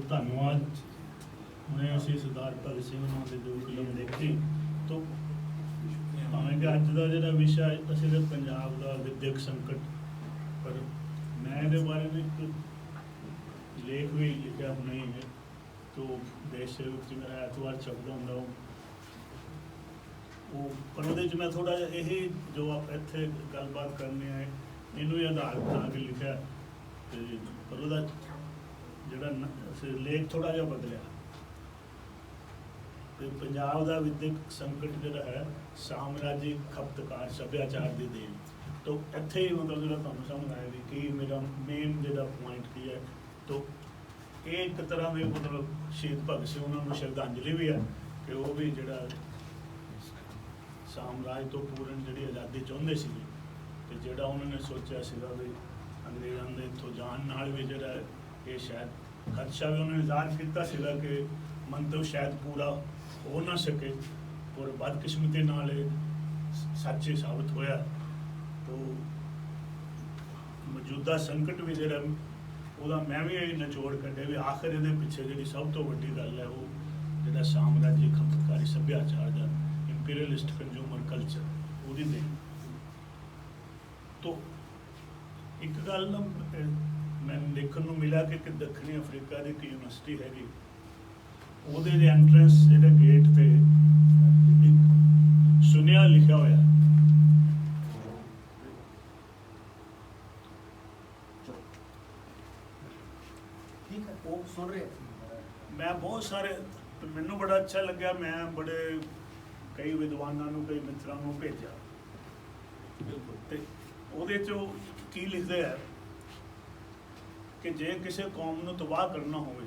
ਧੰਨਵਾਦ। ਹੁਣੇ ਅਸੀਂ ਸਰਦਾਰ ਭਗਤ ਸਿੰਘ ਹੋਰਾਂ ਦੀ ਜੋ ਫਿਲਮ ਦੇਖੀ ਤੋਂ ਭਾਵੇਂ ਕਿ ਅੱਜ ਦਾ ਜਿਹੜਾ ਵਿਸ਼ਾ ਅਸੀਂ ਤਾਂ ਪੰਜਾਬ ਦਾ ਵਿਦਿਅਕ ਸੰਕਟ, ਪਰ ਮੈਂ ਇਹਦੇ ਬਾਰੇ ਵਿੱਚ ਇੱਕ ਲੇਖ ਵੀ ਲਿਖਿਆ ਹੁਣੇ ਹੈ ਤੋਂ ਦੇਸ਼ ਸੇਵਕ ਵਿੱਚ ਮੇਰਾ ਐਤਵਾਰ ਛਪਦਾ ਹੁੰਦਾ ਉਹ ਪਰ ਉਹਦੇ 'ਚ ਮੈਂ ਥੋੜ੍ਹਾ ਜਿਹਾ ਇਹ ਜੋ ਆਪ ਇੱਥੇ ਗੱਲਬਾਤ ਕਰਨੀ ਹੈ ਇਹਨੂੰ ਹੀ ਆਧਾਰ ਬਣਾ ਕੇ ਲਿਖਿਆ ਅਤੇ ਪਰ ਉਹਦਾ ਜਿਹੜਾ ਲੇਖ ਥੋੜ੍ਹਾ ਜਿਹਾ ਬਦਲਿਆ। ਅਤੇ ਪੰਜਾਬ ਦਾ ਵਿਦਿਅਕ ਸੰਕਟ ਜਿਹੜਾ ਹੈ ਸਾਮਰਾਜੀ ਖਪਤਕਾਰ ਸੱਭਿਆਚਾਰ ਦੀ ਦੇਣ ਤੋਂ ਇੱਥੇ ਹੀ ਮਤਲਬ ਜਿਹੜਾ ਤੁਹਾਨੂੰ ਸਮਝ ਆਇਆ ਵੀ ਕੀ ਮੇਰਾ ਮੇਨ ਜਿਹੜਾ ਪੁਆਇੰਟ ਕੀ ਹੈ ਤੋਂ ਇਹ ਇੱਕ ਤਰ੍ਹਾਂ ਦੇ ਮਤਲਬ ਸ਼ਹੀਦ ਭਗਤ ਸਿੰਘ ਉਹਨਾਂ ਨੂੰ ਸ਼ਰਧਾਂਜਲੀ ਵੀ ਹੈ ਕਿ ਉਹ ਵੀ ਜਿਹੜਾ ਸਾਮਰਾਜ ਤੋਂ ਪੂਰਨ ਜਿਹੜੀ ਆਜ਼ਾਦੀ ਚਾਹੁੰਦੇ ਸੀਗੇ ਅਤੇ ਜਿਹੜਾ ਉਹਨਾਂ ਨੇ ਸੋਚਿਆ ਸੀਗਾ ਵੀ ਅੰਗਰੇਜ਼ਾਂ ਦੇ ਇੱਥੋਂ ਜਾਣ ਨਾਲ ਵੀ ਜਿਹੜਾ ਇਹ ਸ਼ਾਇਦ ਖਦਸ਼ਾ ਵੀ ਉਹਨਾਂ ਨੇ ਜ਼ਾਹਰ ਕੀਤਾ ਸੀਗਾ ਕਿ ਮੰਤਵ ਸ਼ਾਇਦ ਪੂਰਾ ਹੋ ਨਾ ਸਕੇ, ਪਰ ਬਦਕਿਸਮਤੀ ਨਾਲ ਇਹ ਸੱਚੇ ਸਾਬਤ ਹੋਇਆ। ਤੋ ਮੌਜੂਦਾ ਸੰਕਟ ਵੀ ਜਿਹੜਾ ਉਹਦਾ ਮੈਂ ਵੀ ਇਹ ਨਿਚੋੜ ਕੱਢਿਆ ਵੀ ਆਖਰ ਇਹਦੇ ਪਿੱਛੇ ਜਿਹੜੀ ਸਭ ਤੋਂ ਵੱਡੀ ਗੱਲ ਹੈ ਉਹ ਜਿਹੜਾ ਸਾਮਰਾਜੀ ਖਪਤਕਾਰੀ ਸੱਭਿਆਚਾਰ ਦਾ ਇੰਪੀਰੀਅਲਿਸਟ ਕੰਜ਼ਿਊਮਰ ਕਲਚਰ ਉਹਦੀ ਦੇਣ। ਤੋ ਇੱਕ ਗੱਲ ਨਾ ਮੈਨੂੰ ਦੇਖਣ ਨੂੰ ਮਿਲਿਆ ਕਿ ਦੱਖਣੀ ਅਫਰੀਕਾ ਦੀ ਇੱਕ ਯੂਨੀਵਰਸਿਟੀ ਹੈਗੀ, ਉਹਦੇ ਦੇ ਐਂਟਰੈਂਸ ਜਿਹੜੇ ਗੇਟ 'ਤੇ ਇੱਕ ਸੁਨੇਹਾ ਲਿਖਿਆ ਹੋਇਆ ਉਹ ਸੁਣ ਰਹੇ ਮੈਂ ਬਹੁਤ ਸਾਰੇ ਮੈਨੂੰ ਬੜਾ ਅੱਛਾ ਲੱਗਿਆ। ਮੈਂ ਬੜੇ ਕਈ ਵਿਦਵਾਨਾਂ ਨੂੰ ਕਈ ਮਿੱਤਰਾਂ ਨੂੰ ਭੇਜਿਆ ਅਤੇ ਉਹਦੇ 'ਚ ਉਹ ਕੀ ਲਿਖਦੇ ਹੈ ਕਿ ਜੇ ਕਿਸੇ ਕੌਮ ਨੂੰ ਤਬਾਹ ਕਰਨਾ ਹੋਵੇ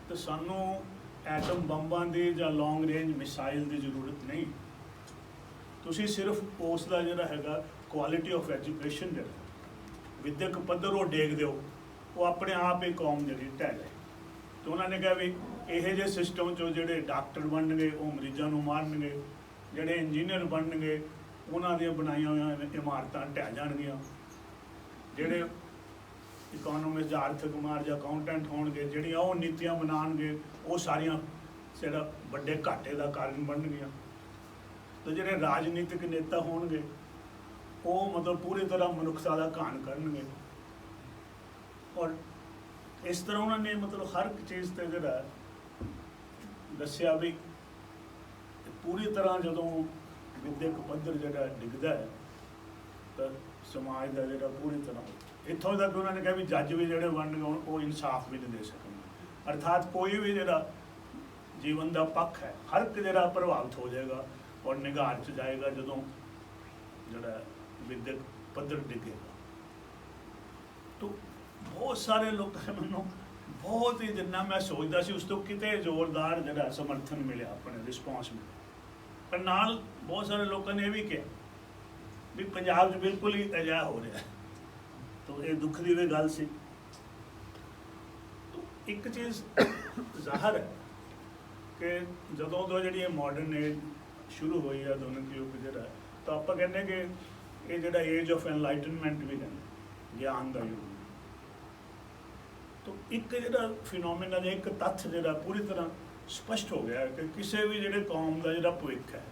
ਤਾਂ ਸਾਨੂੰ ਐਟਮ ਬੰਬਾਂ ਦੀ ਜਾਂ ਲੌਂਗ ਰੇਂਜ ਮਿਸਾਈਲ ਦੀ ਜ਼ਰੂਰਤ ਨਹੀਂ। ਤੁਸੀਂ ਸਿਰਫ ਉਸ ਦਾ ਜਿਹੜਾ ਹੈਗਾ ਕੁਆਲਿਟੀ ਆਫ ਐਜੂਕੇਸ਼ਨ ਜਿਹੜਾ ਵਿਦਿਅਕ ਪੱਧਰ ਉਹ ਡੇਗ ਦਿਓ, ਉਹ ਆਪਣੇ ਆਪ ਹੀ ਕੌਮ ਜਿਹੜੀ ਢਹਿ ਜਾਏ। ਅਤੇ ਉਹਨਾਂ ਨੇ ਕਿਹਾ ਵੀ ਇਹੋ ਜਿਹੇ ਸਿਸਟਮ 'ਚੋਂ ਜਿਹੜੇ ਡਾਕਟਰ ਬਣਨਗੇ ਉਹ ਮਰੀਜ਼ਾਂ ਨੂੰ ਮਾਰਨਗੇ, ਜਿਹੜੇ ਇੰਜੀਨੀਅਰ ਬਣਨਗੇ ਉਹਨਾਂ ਦੀਆਂ ਬਣਾਈਆਂ ਹੋਈਆਂ ਇਮਾਰਤਾਂ ਢਹਿ ਜਾਣਗੀਆਂ, ਜਿਹੜੇ ਇਕੋਨੋਮਿਸਟ ਜਾਂ ਆਰਥਿਕ ਮਾਰ ਜਾਂ ਅਕਾਊਂਟੈਂਟ ਹੋਣਗੇ ਜਿਹੜੀਆਂ ਉਹ ਨੀਤੀਆਂ ਬਣਾਉਣਗੇ ਉਹ ਸਾਰੀਆਂ ਜਿਹੜਾ ਵੱਡੇ ਘਾਟੇ ਦਾ ਕਾਰਨ ਬਣਨਗੀਆਂ। ਅਤੇ ਜਿਹੜੇ ਰਾਜਨੀਤਿਕ ਨੇਤਾ ਹੋਣਗੇ ਉਹ ਮਤਲਬ ਪੂਰੀ ਤਰ੍ਹਾਂ ਮਨੁੱਖਤਾ ਦਾ ਘਾਣ ਕਰਨਗੇ। ਔਰ ਇਸ ਤਰ੍ਹਾਂ ਉਹਨਾਂ ਨੇ ਮਤਲਬ ਹਰ ਇੱਕ ਚੀਜ਼ 'ਤੇ ਜਿਹੜਾ ਦੱਸਿਆ ਵੀ ਪੂਰੀ ਤਰ੍ਹਾਂ ਜਦੋਂ ਵਿਦਿਅਕ ਪੱਧਰ ਜਿਹੜਾ ਡਿੱਗਦਾ ਹੈ ਤਾਂ ਸਮਾਜ ਦਾ ਜਿਹੜਾ ਪੂਰੀ ਤਰ੍ਹਾਂ ਇੱਥੋਂ ਤੱਕ ਉਹਨਾਂ ਨੇ ਕਿਹਾ ਵੀ ਜੱਜ ਵੀ ਜਿਹੜੇ ਬਣਨਗੇ ਉਹ ਇਨਸਾਫ ਵੀ ਨਹੀਂ ਦੇ ਸਕਣਗੇ। ਅਰਥਾਤ ਕੋਈ ਵੀ ਜਿਹੜਾ ਜੀਵਨ ਦਾ ਪੱਖ ਹੈ ਹਰ ਇੱਕ ਜਿਹੜਾ ਪ੍ਰਭਾਵਿਤ ਹੋ ਜਾਏਗਾ ਔਰ ਨਿਗਾਰ 'ਚ ਜਾਏਗਾ ਜਦੋਂ ਜਿਹੜਾ ਵਿਦਿਅਕ ਪੱਧਰ ਡਿੱਗੇਗਾ। ਤਾਂ ਬਹੁਤ ਸਾਰੇ ਲੋਕਾਂ ਨੇ ਮੈਨੂੰ ਬਹੁਤ ਹੀ ਜਿੰਨਾ ਮੈਂ ਸੋਚਦਾ ਸੀ ਉਸ ਤੋਂ ਕਿਤੇ ਜ਼ੋਰਦਾਰ ਜਿਹੜਾ ਸਮਰਥਨ ਮਿਲਿਆ, ਆਪਣੇ ਰਿਸਪੌਂਸ ਮਿਲਿਆ। ਪਰ ਨਾਲ ਬਹੁਤ ਸਾਰੇ ਲੋਕਾਂ ਨੇ ਇਹ ਵੀ ਕਿਹਾ ਵੀ ਪੰਜਾਬ 'ਚ ਬਿਲਕੁਲ ਹੀ ਅਜਿਹਾ ਹੋ ਰਿਹਾ। ਤਾਂ ਇਹ ਦੁੱਖ ਦੀ ਵੀ ਗੱਲ ਸੀ। ਇੱਕ ਚੀਜ਼ ਜ਼ਾਹਰ ਹੈ ਕਿ ਜਦੋਂ ਤੋਂ ਜਿਹੜੀ ਇਹ ਮਾਡਰਨ ਏਜ ਸ਼ੁਰੂ ਹੋਈ ਹੈ ਆਧੁਨਿਕ ਯੁੱਗ ਜਿਹੜਾ, ਤਾਂ ਆਪਾਂ ਕਹਿੰਦੇ ਕਿ ਇਹ ਜਿਹੜਾ ਏਜ ਆਫ ਐਨਲਾਈਟਨਮੈਂਟ ਵੀ ਕਹਿੰਦੇ, ਗਿਆਨ ਦਾ ਯੁੱਗ। ਤਾਂ ਇੱਕ ਜਿਹੜਾ ਫਿਨੋਮੀਨਾ ਜਾਂ ਇੱਕ ਤੱਥ ਜਿਹੜਾ ਪੂਰੀ ਤਰ੍ਹਾਂ ਸਪਸ਼ਟ ਹੋ ਗਿਆ ਕਿ ਕਿਸੇ ਵੀ ਜਿਹੜੇ ਕੌਮ ਦਾ ਜਿਹੜਾ ਭਵਿੱਖ ਹੈ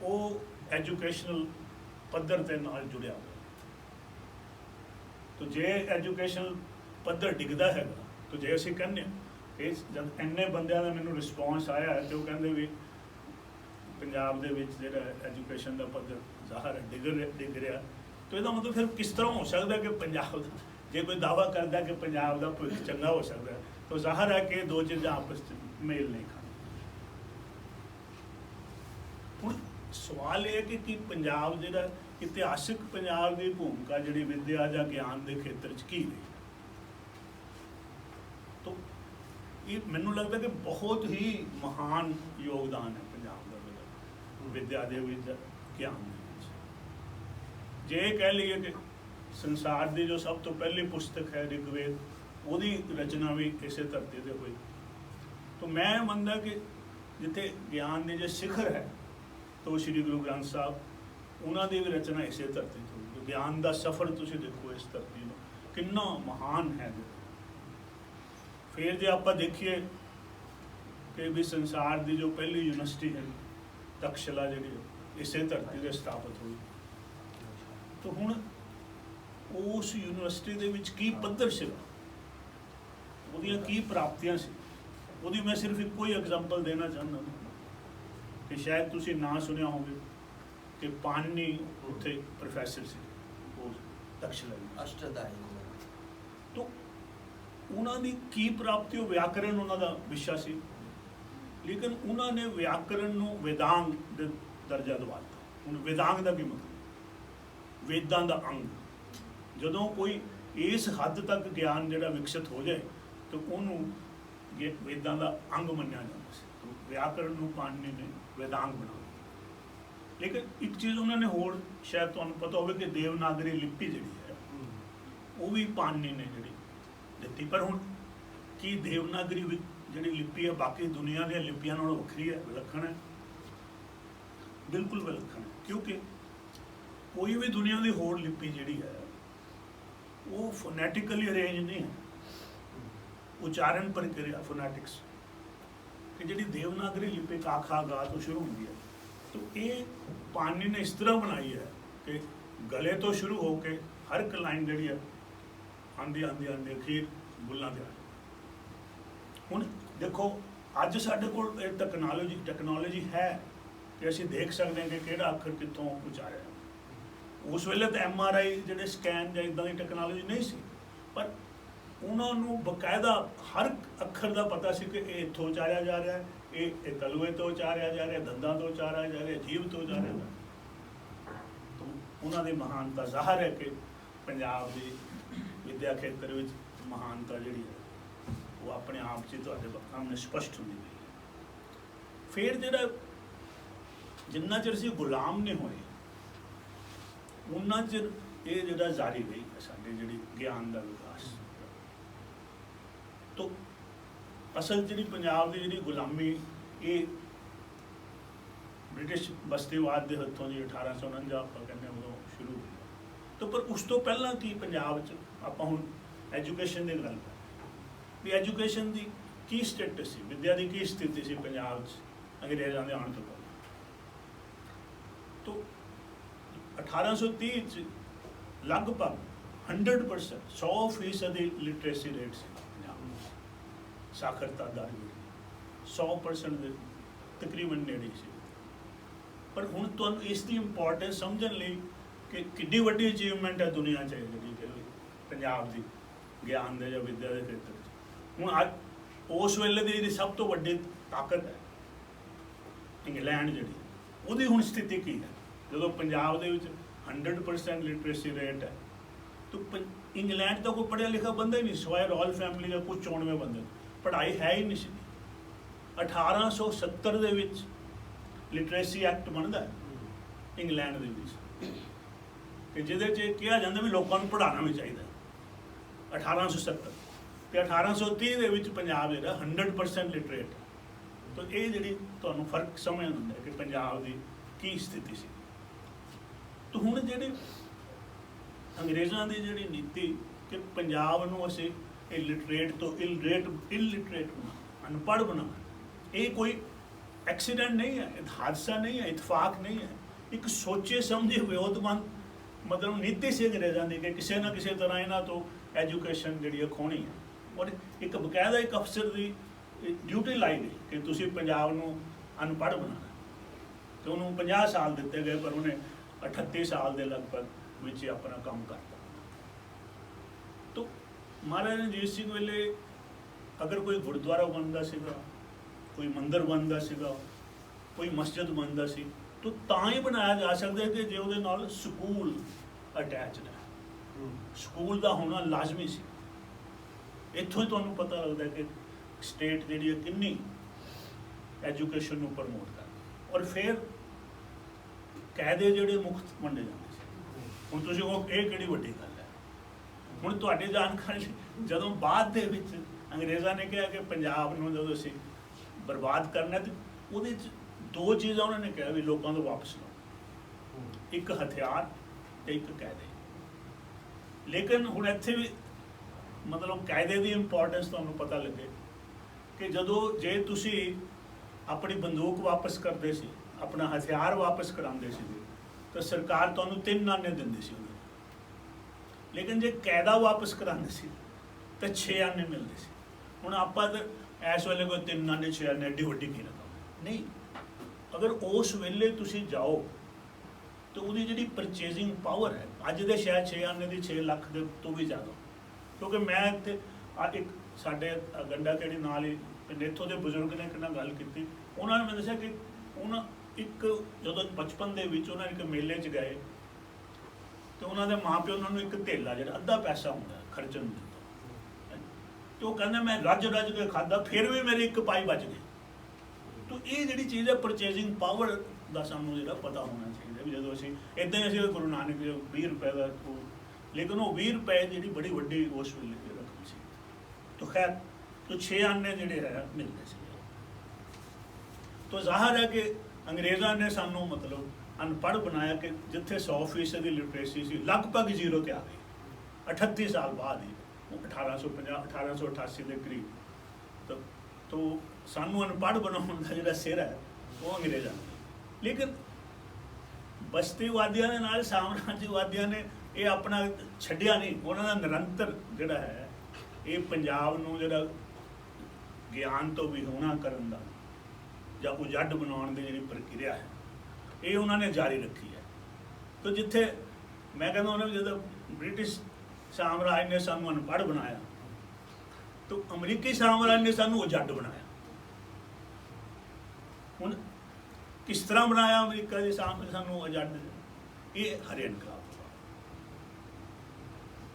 ਉਹ ਐਜੂਕੇਸ਼ਨਲ ਪੱਧਰ ਦੇ ਨਾਲ ਜੁੜਿਆ ਹੋਇਆ। ਤਾਂ ਜੇ ਐਜੂਕੇਸ਼ਨਲ ਪੱਧਰ ਡਿੱਗਦਾ ਹੈਗਾ ਤਾਂ ਜੇ ਅਸੀਂ ਕਹਿੰਦੇ ਹਾਂ ਕਿ ਜਦ ਇੰਨੇ ਬੰਦਿਆਂ ਦਾ ਮੈਨੂੰ ਰਿਸਪੌਂਸ ਆਇਆ ਹੈ ਅਤੇ ਉਹ ਕਹਿੰਦੇ ਵੀ ਪੰਜਾਬ ਦੇ ਵਿੱਚ ਜਿਹੜਾ ਐਜੂਕੇਸ਼ਨ ਦਾ ਪੱਧਰ ਜ਼ਾਹਰ ਡਿੱਗ ਰਿਹਾ, ਤਾਂ ਇਹਦਾ ਮਤਲਬ ਫਿਰ ਕਿਸ ਤਰ੍ਹਾਂ ਹੋ ਸਕਦਾ ਕਿ ਪੰਜਾਬ ਦਾ ਜੇ ਕੋਈ ਦਾਅਵਾ ਕਰਦਾ ਕਿ ਪੰਜਾਬ ਦਾ ਭਵਿੱਖ ਚੰਗਾ ਹੋ ਸਕਦਾ ਤਾਂ ਜ਼ਾਹਰ ਹੈ ਕਿ ਇਹ ਦੋ ਚੀਜ਼ਾਂ ਆਪਸ 'ਚ ਮੇਲ ਨਹੀਂ ਖਾਂਦੀਆਂ। ਹੁਣ ਸਵਾਲ ਇਹ ਹੈ ਕਿ ਪੰਜਾਬ ਜਿਹੜਾ ਇਤਿਹਾਸਿਕ ਪੰਜਾਬ ਦੀ ਭੂਮਿਕਾ ਜਿਹੜੀ ਵਿੱਦਿਆ ਜਾਂ ਗਿਆਨ ਦੇ ਖੇਤਰ 'ਚ ਕੀ ਰਹੀ। ਤਾਂ ਇਹ ਮੈਨੂੰ ਲੱਗਦਾ ਕਿ ਬਹੁਤ ਹੀ ਮਹਾਨ ਯੋਗਦਾਨ ਹੈ ਪੰਜਾਬ ਦਾ ਵਿੱਦਿਆ ਦੇ ਵਿੱਚ, ਗਿਆਨ ਦੇ ਵਿੱਚ। ਜੇ ਇਹ ਕਹਿ ਲਈਏ ਕਿ ਸੰਸਾਰ ਦੀ ਜੋ ਸਭ ਤੋਂ ਪਹਿਲੀ ਪੁਸਤਕ ਹੈ ਰਿਗਵੇਦ, ਉਹਦੀ ਰਚਨਾ ਵੀ ਇਸੇ ਧਰਤੀ 'ਤੇ ਹੋਈ। ਤਾਂ ਮੈਂ ਮੰਨਦਾ ਕਿ ਜਿੱਥੇ ਗਿਆਨ ਦੀ ਜੇ ਸਿਖਰ ਹੈ ਤਾਂ ਸ਼੍ਰੀ ਗੁਰੂ ਗ੍ਰੰਥ ਸਾਹਿਬ, ਉਹਨਾਂ ਦੀ ਵੀ ਰਚਨਾ ਇਸੇ ਧਰਤੀ 'ਤੇ ਹੋਈ। ਗਿਆਨ ਦਾ ਸਫ਼ਰ ਤੁਸੀਂ ਦੇਖੋ ਇਸ ਧਰਤੀ ਨੂੰ ਕਿੰਨਾ ਮਹਾਨ ਹੈ। फिर जे आप देखिए कि भी संसार की जो पहली यूनिवर्सिटी है तक्षशिला जी इसे धरती से स्थापित हुई, तो हुण उस यूनिवर्सिटी दे विच की पद्धर सीगा, उहदियां की प्राप्तियां सी, उहदी मैं सिर्फ इक्को ही एग्जाम्पल देना चाहना कि शायद तुसीं ना सुनिया होवे कि पानी उत्थे प्रोफैसर सी तक्षशिला जी। अष्टधाई तो उन्होंने की प्राप्ति वो व्याकरण उन्होंने विषय सी, लेकिन उन्होंने व्याकरण नूं वेदांग दे दर्जा दिवाता। हुण वेदांग का की मतलब वेदां दा अंग, जदों कोई इस हद तक ज्ञान जिहड़ा विकसित हो जाए तो उन्होंने वेदां दा अंग मन्निया जाता सी। तो व्याकरण नूं पाणिनि ने वेदांग बना। लेकिन एक चीज़ उन्होंने होर शायद तुहानूं पता होवे कि देवनागरी लिपि जिहड़ी है वो भी पाणिनि ने जिहड़ी दित्ती। पर हुण की देवनागरी जिहड़ी लिपि है बाकी दुनिया दी लिपियां नालों वखरी है, विलक्षण है? बिल्कुल विलक्षण है, क्योंकि कोई भी दुनिया की होर लिपि जिहड़ी है वो फोनैटिकली अरेंज नहीं है, उच्चारण प्रक्रिया फोनैटिक्स कि जिहड़ी देवनागरी लिपि का खा गा तो शुरू होती है, तो ये पाणिनि ने इस तरह बनाई है कि गले तो शुरू होके हर एक लाइन जिहड़ी है आंदी आंदी आंदी अखीर बुल्लां ते आ। हुण देखो अज साडे कोल टैक्नोलॉजी है कि असीं देख सकते हैं कि किहड़ा अखर कित्थों उच्चारिया। उस वेले तो MRI जिहड़े स्कैन जां इदां दी टैक्नोलॉजी नहीं सी, पर उन्होंने बकायदा हर अखर का पता सी कि ये इत्थों उच्चारिया जा रहा है, ये तलुए तो उच्चारिया जा रहा है, दंदां तो उच्चारिया जा रहा है, जीभ तो उच्चारिया जा रहा है। तो उन्होंने महानता ज़ाहिर है कि पंजाब की विद्या खेत्र में महानता जी है वो अपने आप से तुहाडे सामने स्पष्ट होती गई है। फिर जिहड़ा जिन्ना चिर असीं गुलाम नहीं होए उन्ना चिर ये जिहड़ा जारी रही है साडी जिहड़ी ज्ञान का विकास। तो असल जिहड़ी पंजाब की जिहड़ी गुलामी ये ब्रिटिश बस्तीवाद के हथों जी 1849 आप कहने उदों शुरू हुई। तो पर उस तो पहला की पंजाब च आपां हुण एजुकेशन की गल भी एजुकेशन की की स्टेटस सी, विद्या की की स्थिति सी पंजाब च अंग्रेज़ों के आने तो पहले। तो 1830 लगभग 100% 100% लिटरेसी रेट से साखरता दर 100% तकरीबन नेड़े से। पर हुण तुहानूं इसकी इंपॉर्टेंस समझण लई कि किड्डी वड्डी अचीवमेंट है दुनिया च जी पंजाब की ज्ञान दे या विद्या के खेत्र च। हुण अज उस वेले दी सब तो वड्डी ताकत है इंग्लैंड जिहड़ी उहदी हुण स्थिति की है जदों पंजाब दे विच 100% लिटरेसी रेट है। तो इंग्लैंड का कोई पढ़िया लिखा बंदा ही नहीं सिवाय रॉयल फैमिली का कुछ 94 बंदे, पढ़ाई है ही नहीं सी। 1870 दे विच लिटरेसी एक्ट बनता है इंग्लैंड दे विच कि जिहदे च कहा जाता भी लोगों को पढ़ाना भी चाहिए। 1870 ते 1830 दे विच पंजाब जिहड़ा 100% लिटरेट है। तो ये जिहड़ी तुहानूं फर्क समझ आउंदा है कि पंजाब की की स्थिति सी। तो हुण जिहड़ी अंग्रेज़ों की जिहड़ी नीति कि पंजाब नूं असीं इलिटरेट तो इलिटरेट बना अनपढ़ बना, ये कोई एक्सीडेंट नहीं है, हादसा नहीं है, इतफाक नहीं है, एक सोचे समझे विरोधमंद मतलब नीति से अंग्रेज़ों की कि किसी ना किसी तरह इन्हां तो एजुकेशन जिहड़ी खोनी है। और एक बकायदा एक अफसर की ड्यूटी लाई गई कि तुसीं पंजाब नूं अनपढ़ बनाना। तो उन्होंने 50 साल दिते गए पर उन्हें 38 साल के लगभग विच अपना काम करता। तो महाराजा रणजीत सिंह वेले अगर कोई गुरुद्वारा बनता सीगा, कोई मंदिर बनता सीगा, कोई मस्जिद बनता सी, तो तां ही बनाया जा सकता कि जे उहदे नाल स्कूल अटैचड है, स्कूल का होना लाजमी सी। इत्थों ही तुहानूं पता लगता है कि स्टेट जिहड़ी है किन्नी एजुकेशन नूं प्रमोट कर। और फिर कायदे जिहड़े मुफ्त वंडे जाते सी। हुण तुसीं कहो ये किहड़ी वड्डी गल है। हुण तुहाडी जानकारी जदों बाद दे विच अंग्रेज़ां ने कहा कि पंजाब नूं जदों असीं बर्बाद करना तो उहदे च दो चीज़ां उन्होंने कहा भी लोगों को वापस लो, एक हथियार ते एक कायदे। लेकिन हुण इत्थे भी ਮਤਲਬ ਕਾਇਦੇ ਦੀ ਇੰਪੋਰਟੈਂਸ ਤੁਹਾਨੂੰ ਪਤਾ ਲੱਗੇ ਕਿ ਜਦੋਂ ਜੇ ਤੁਸੀਂ ਆਪਣੀ ਬੰਦੂਕ ਵਾਪਸ ਕਰਦੇ ਸੀ, ਆਪਣਾ ਹਥਿਆਰ ਵਾਪਸ ਕਰਾਉਂਦੇ ਸੀ, ਤਾਂ ਸਰਕਾਰ ਤੁਹਾਨੂੰ 3 ਆਨੇ ਦਿੰਦੀ ਸੀ ਉਹਦੇ, ਲੇਕਿਨ ਜੇ ਕਾਇਦਾ ਵਾਪਸ ਕਰਾਉਂਦੇ ਸੀ ਤਾਂ 6 ਆਨੇ ਮਿਲਦੇ ਸੀ। ਹੁਣ ਆਪਾਂ ਤਾਂ ਇਸ ਵੇਲੇ ਕੋਈ 3 ਆਨੇ 6 ਆਨੇ ਐਡੀ ਵੱਡੀ ਕੀ ਰਕਮ ਨਹੀਂ। ਅਗਰ ਉਸ ਵੇਲੇ ਤੁਸੀਂ ਜਾਓ ਤਾਂ ਉਹਦੀ ਜਿਹੜੀ ਪਰਚੇਜ਼ਿੰਗ ਪਾਵਰ ਹੈ ਅੱਜ ਦੇ ਸ਼ਾਇਦ 6 ਆਨੇ ਦੀ 6 ਲੱਖ ਦੇ ਤੋਂ ਵੀ ਜ਼ਿਆਦਾ, ਕਿਉਂਕਿ ਮੈਂ ਇੱਥੇ ਇੱਕ ਸਾਡੇ ਗੰਡਾ ਕਿਹੜੀ ਨਾਲ ਹੀ ਪਿੰਡ ਇੱਥੋਂ ਦੇ ਬਜ਼ੁਰਗ ਨੇ ਇੱਕ ਨਾਲ ਗੱਲ ਕੀਤੀ, ਉਹਨਾਂ ਨੇ ਮੈਨੂੰ ਦੱਸਿਆ ਕਿ ਉਹਨਾਂ ਇੱਕ ਜਦੋਂ ਬਚਪਨ ਦੇ ਵਿੱਚ ਉਹਨਾਂ ਇੱਕ ਮੇਲੇ 'ਚ ਗਏ ਤੇ ਉਹਨਾਂ ਦੇ ਮਾਂ ਪਿਓ ਉਹਨਾਂ ਨੂੰ ਇੱਕ ਧੇਲਾ ਜਿਹੜਾ ਅੱਧਾ ਪੈਸਾ ਹੁੰਦਾ ਖਰਚਣ ਨੂੰ ਦਿੱਤਾ, ਤੇ ਉਹ ਕਹਿੰਦੇ ਮੈਂ ਰੱਜ ਕੇ ਖਾਧਾ ਫਿਰ ਵੀ ਮੇਰੀ 1 ਪਾਈ ਬਚ ਗਈ। ਤਾਂ ਇਹ ਜਿਹੜੀ ਚੀਜ਼ ਹੈ ਪਰਚੇਜ਼ਿੰਗ ਪਾਵਰ ਦਾ ਸਾਨੂੰ ਜਿਹੜਾ ਪਤਾ ਹੋਣਾ ਚਾਹੀਦਾ ਵੀ ਜਦੋਂ ਅਸੀਂ ਇੱਦਾਂ ਹੀ ਅਸੀਂ ਗੁਰੂ ਨਾਨਕ ਦੇਵ 20 ਰੁਪਏ ਦਾ ਲੇਕਿਨ ਉਹ 20 ਰੁਪਏ ਜਿਹੜੀ ਬੜੀ ਵੱਡੀ ਉਸ ਵੇਲੇ ਦੀ ਰਕਮ ਸੀ। ਤਾਂ ਖੈਰ तो 6 आने ਜਿਹੜੇ ਹੈ ਮਿਲਦੇ ਸੀ। तो ਜ਼ਾਹਰ ਹੈ ਕਿ ਅੰਗਰੇਜ਼ਾਂ ਨੇ ਸਾਨੂੰ ਮਤਲਬ ਅਨਪੜ੍ਹ ਬਣਾਇਆ ਕਿ ਜਿੱਥੇ 100% ਦੀ ਲਿਟਰੇਸੀ ਸੀ ਲਗਭਗ ਜ਼ੀਰੋ ਤੇ ਆ ਗਈ 38 ਸਾਲ ਬਾਅਦ ਹੀ 1888 ਦੇ ਕਰੀਬ। तो ਸਾਨੂੰ ਅਨਪੜ੍ਹ ਬਣਾਉਣ ਦਾ ਜਿਹੜਾ ਸਿਰ ਹੈ ਉਹ ਅੰਗਰੇਜ਼ਾਂ ਨੇ, ਲੇਕਿਨ ਬਸਤੀਵਾਦੀਆਂ ਦੇ ਨਾਲ ਸਾਮਰਾਜਵਾਦੀਆਂ ਨੇ ਇਹ ਆਪਣਾ ਛੱਡਿਆ ਨਹੀਂ। ਉਹਨਾਂ ਦਾ ਨਿਰੰਤਰ ਜਿਹੜਾ ਹੈ ਇਹ ਪੰਜਾਬ ਨੂੰ ਜਿਹੜਾ ਗਿਆਨ ਤੋਂ ਵਿਹੂਣਾ ਕਰਨ ਦਾ ਜਾਂ ਉਜੱਡ ਬਣਾਉਣ ਦੀ ਜਿਹੜੀ ਪ੍ਰਕਿਰਿਆ ਹੈ ਇਹ ਉਹਨਾਂ ਨੇ ਜਾਰੀ ਰੱਖੀ ਹੈ। ਤਾਂ ਜਿੱਥੇ ਮੈਂ ਕਹਿੰਦਾ ਉਹਨਾਂ ਜਦੋਂ ਬ੍ਰਿਟਿਸ਼ ਸਾਮਰਾਜ ਨੇ ਸਾਨੂੰ ਅਨਪੜ੍ਹ ਬਣਾਇਆ ਤਾਂ ਅਮਰੀਕੀ ਸਾਮਰਾਜ ਨੇ ਸਾਨੂੰ ਉਜੱਡ ਬਣਾਇਆ। ਹੁਣ ਕਿਸ ਤਰ੍ਹਾਂ ਬਣਾਇਆ ਅਮਰੀਕਾ ਦੇ ਸਾਹਮਣੇ ਸਾਨੂੰ ਉਜੱਡ? ਇਹ ਹਰੇ ਇਨਕਲਾਬ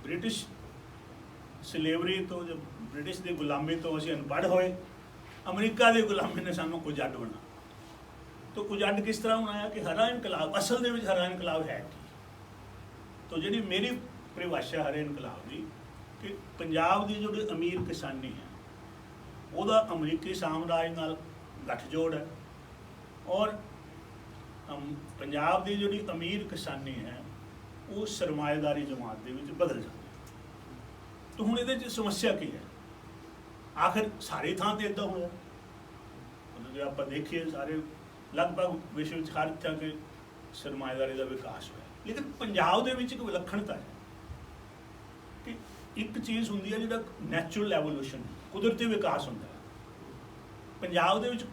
ਬ੍ਰਿਟਿਸ਼ ਸਲੇਵਰੀ ਤੋਂ ਜਦ ਬ੍ਰਿਟਿਸ਼ ਦੀ ਗੁਲਾਮੀ ਤੋਂ ਅਸੀਂ ਅਨਪੜ੍ਹ ਹੋਏ, ਅਮਰੀਕਾ ਦੀ ਗੁਲਾਮੀ ਨੇ ਸਾਨੂੰ ਉਜੱਡ ਬਣਾ। ਤਾਂ ਉਜੱਡ ਕਿਸ ਤਰ੍ਹਾਂ ਬਣਾਇਆ ਕਿ ਹਰਾ ਇਨਕਲਾਬ ਅਸਲ ਦੇ ਵਿੱਚ ਹਰਾ ਇਨਕਲਾਬ ਹੈ ਕੀ? ਤਾਂ ਜਿਹੜੀ ਮੇਰੀ ਪਰਿਭਾਸ਼ਾ ਹਰੇ ਇਨਕਲਾਬ ਦੀ ਕਿ ਪੰਜਾਬ ਦੀ ਜਿਹੜੀ ਅਮੀਰ ਕਿਸਾਨੀ ਹੈ ਉਹਦਾ ਅਮਰੀਕੀ ਸਾਮਰਾਜ ਨਾਲ ਗੱਠਜੋੜ ਹੈ, ਔਰ ਪੰਜਾਬ ਦੀ ਜਿਹੜੀ ਅਮੀਰ ਕਿਸਾਨੀ ਹੈ ਉਹ ਸਰਮਾਏਦਾਰੀ ਜਮਾਤ ਦੇ ਵਿੱਚ ਬਦਲ ਜਾਂਦੀ। ਤਾਂ ਹੁਣ ਇਹਦੇ 'ਚ ਸਮੱਸਿਆ ਕੀ ਹੈ? ਆਖਿਰ ਸਾਰੀ ਥਾਂ 'ਤੇ ਇੱਦਾਂ ਹੋਇਆ, ਜੇ ਆਪਾਂ ਦੇਖੀਏ ਸਾਰੇ ਲਗਭਗ ਵਿਸ਼ਵ 'ਚ ਹਰ ਥਾਂ 'ਤੇ ਸਰਮਾਏਦਾਰੀ ਦਾ ਵਿਕਾਸ ਹੋਇਆ, ਲੇਕਿਨ ਪੰਜਾਬ ਦੇ ਵਿੱਚ ਇੱਕ ਵਿਲੱਖਣਤਾ ਹੈ ਕਿ ਇੱਕ ਚੀਜ਼ ਹੁੰਦੀ ਹੈ ਜਿਹੜਾ ਨੈਚੁਰਲ ਐਵੋਲੂਸ਼ਨ, ਕੁਦਰਤੀ ਵਿਕਾਸ ਹੁੰਦਾ ਹੈ। ਪੰਜਾਬ ਦੇ ਵਿੱਚ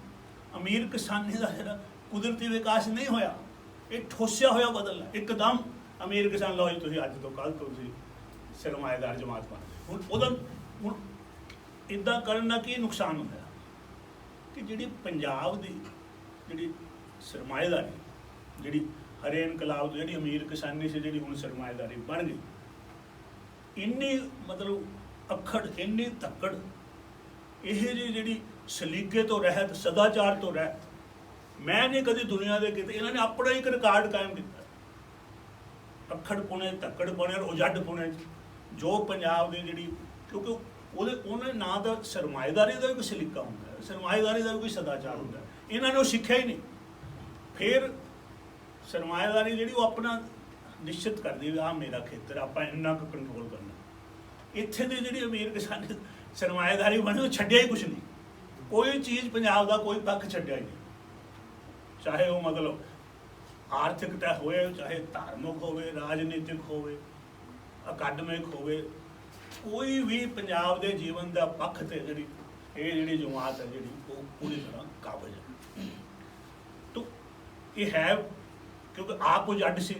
ਅਮੀਰ ਕਿਸਾਨੀ ਦਾ ਜਿਹੜਾ ਕੁਦਰਤੀ ਵਿਕਾਸ ਨਹੀਂ ਹੋਇਆ, ਇਹ ਠੋਸਿਆ ਹੋਇਆ ਬਦਲ ਹੈ। ਇੱਕਦਮ ਅਮੀਰ ਕਿਸਾਨ ਲਓ ਜੀ ਤੁਸੀਂ ਅੱਜ ਤੋਂ ਕੱਲ੍ਹ ਤੋਂ ਤੁਸੀਂ ਸਰਮਾਏਦਾਰ ਜਮਾਤ ਬਣ ਗਏ। ਹੁਣ ਇੱਦਾਂ ਕਰਨ ਨਾਲ ਕੀ ਨੁਕਸਾਨ ਹੁੰਦਾ ਕਿ ਜਿਹੜੀ ਪੰਜਾਬ ਦੀ ਜਿਹੜੀ ਸਰਮਾਏਦਾਰੀ ਜਿਹੜੀ ਹਰੇ ਇਨਕਲਾਬ ਤੋਂ ਜਿਹੜੀ ਅਮੀਰ ਕਿਸਾਨੀ ਸੀ ਜਿਹੜੀ ਹੁਣ ਸਰਮਾਏਦਾਰੀ ਬਣ ਗਈ, ਇੰਨੀ ਮਤਲਬ ਅਖੜ ਇੰਨੀ ਧੱਕੜ ਇਹ ਜਿਹੜੀ ਸਲੀਕੇ ਤੋਂ ਰਹਿਤ ਸਦਾਚਾਰ ਤੋਂ ਰਹਿਤ ਮੈਂ ਨਹੀਂ ਕਦੀ ਦੁਨੀਆ ਦੇ ਕਿਤੇ। ਇਹਨਾਂ ਨੇ ਆਪਣਾ ਇੱਕ ਰਿਕਾਰਡ ਕਾਇਮ ਕੀਤਾ, ਅਖੜ ਪੁਣੇ ਧੱਕੜ ਪੁਣੇ ਔਰ ਉਜੱਡ ਪੁਣੇ ਜੋ ਪੰਜਾਬ ਦੀ ਜਿਹੜੀ, ਕਿਉਂਕਿ ਉਹਨੇ ਨਾਂ ਦਾ ਸਰਮਾਏਦਾਰੀ ਦਾ ਵੀ ਕੋਈ ਸਲੀਕਾ ਹੁੰਦਾ ਹੈ, ਸਰਮਾਏਦਾਰੀ ਦਾ ਵੀ ਕੋਈ ਸਦਾਚਾਰ ਹੁੰਦਾ ਹੈ, ਇਹਨਾਂ ਨੇ ਉਹ ਸਿੱਖਿਆ ਹੀ ਨਹੀਂ। ਫਿਰ ਸਰਮਾਏਦਾਰੀ ਜਿਹੜੀ ਉਹ ਆਪਣਾ ਨਿਸ਼ਚਿਤ ਕਰਦੀ ਵੀ ਆਹ ਮੇਰਾ ਖੇਤਰ, ਆਪਾਂ ਇੰਨਾ ਕੁ ਕੰਟਰੋਲ ਕਰਨਾ। ਇੱਥੇ ਦੀ ਜਿਹੜੀ ਅਮੀਰ ਕਿਸਾਨੀ ਸਰਮਾਏਦਾਰੀ ਬਣੀ ਉਹ ਛੱਡਿਆ ਹੀ ਕੁਛ ਨਹੀਂ, ਕੋਈ ਚੀਜ਼ ਪੰਜਾਬ ਦਾ ਕੋਈ ਪੱਖ ਛੱਡਿਆ ਹੀ ਨਹੀਂ, ਚਾਹੇ ਉਹ ਮਤਲਬ ਆਰਥਿਕਤਾ ਹੋਵੇ, ਚਾਹੇ ਧਾਰਮਿਕ ਹੋਵੇ, ਰਾਜਨੀਤਿਕ ਹੋਵੇ, ਅਕਾਦਮਿਕ ਹੋਵੇ, ਕੋਈ ਵੀ ਪੰਜਾਬ ਦੇ ਜੀਵਨ ਦਾ ਪੱਖ ਤੇ ਜਿਹੜੀ ਜਮਾਤ ਹੈ ਜਿਹੜੀ ਉਹ ਪੂਰੀ ਤਰ੍ਹਾਂ ਕਾਬਜ਼ ਹੈ। ਤਾਂ ਇਹ ਹੈ ਕਿਉਂਕਿ ਆਪ ਉਜੱਡ ਸੀ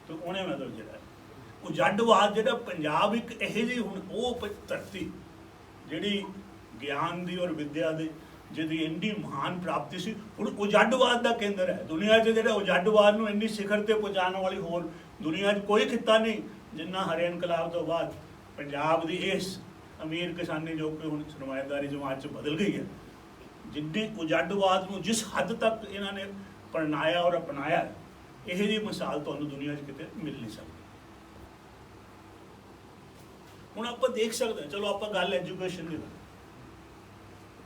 ਤਾਂ ਉਹਨੇ ਮਤਲਬ ਜਿਹੜਾ ਉਜੱਡਵਾਦ ਜਿਹੜਾ ਪੰਜਾਬ ਇੱਕ ਇਹੋ ਜਿਹੀ ਹੁਣ ਉਹ ਧਰਤੀ ਜਿਹੜੀ ਗਿਆਨ ਦੀ ਔਰ ਵਿੱਦਿਆ ਦੀ ਜਿਹਦੀ ਇੰਨੀ ਮਹਾਨ ਪ੍ਰਾਪਤੀ ਸੀ, ਹੁਣ ਉਜੱਡਵਾਦ ਦਾ ਕੇਂਦਰ ਹੈ ਦੁਨੀਆ 'ਚ। ਜਿਹੜਾ ਉਜੱਡਵਾਦ ਨੂੰ ਇੰਨੀ ਸਿਖਰ ਤੇ ਪਹੁੰਚਾਉਣ ਵਾਲੀ ਹੋਰ ਦੁਨੀਆ 'ਚ ਕੋਈ ਖਿੱਤਾ ਨਹੀਂ ਜਿੰਨਾ ਹਰੇ ਇਨਕਲਾਬ ਤੋਂ ਬਾਅਦ ਪੰਜਾਬ ਦੀ ਇਸ ਅਮੀਰ ਕਿਸਾਨੀ ਜੋ ਕਿ ਹੁਣ ਸਰਮਾਏਦਾਰੀ ਜਮਾਤ 'ਚ ਬਦਲ ਗਈ ਹੈ, ਜਿੱਡੀ ਉਜੱਡਵਾਦ ਨੂੰ ਜਿਸ ਹੱਦ ਤੱਕ ਇਹਨਾਂ ਨੇ ਪਰਨਾਇਆ ਔਰ ਅਪਣਾਇਆ, ਇਹ ਜਿਹੀ ਮਿਸਾਲ ਤੁਹਾਨੂੰ ਦੁਨੀਆ 'ਚ ਕਿਤੇ ਮਿਲ ਨਹੀਂ ਸਕਦੀ। ਹੁਣ ਆਪਾਂ ਦੇਖ ਸਕਦੇ ਹਾਂ, ਚਲੋ ਆਪਾਂ ਗੱਲ ਐਜੂਕੇਸ਼ਨ ਦੀ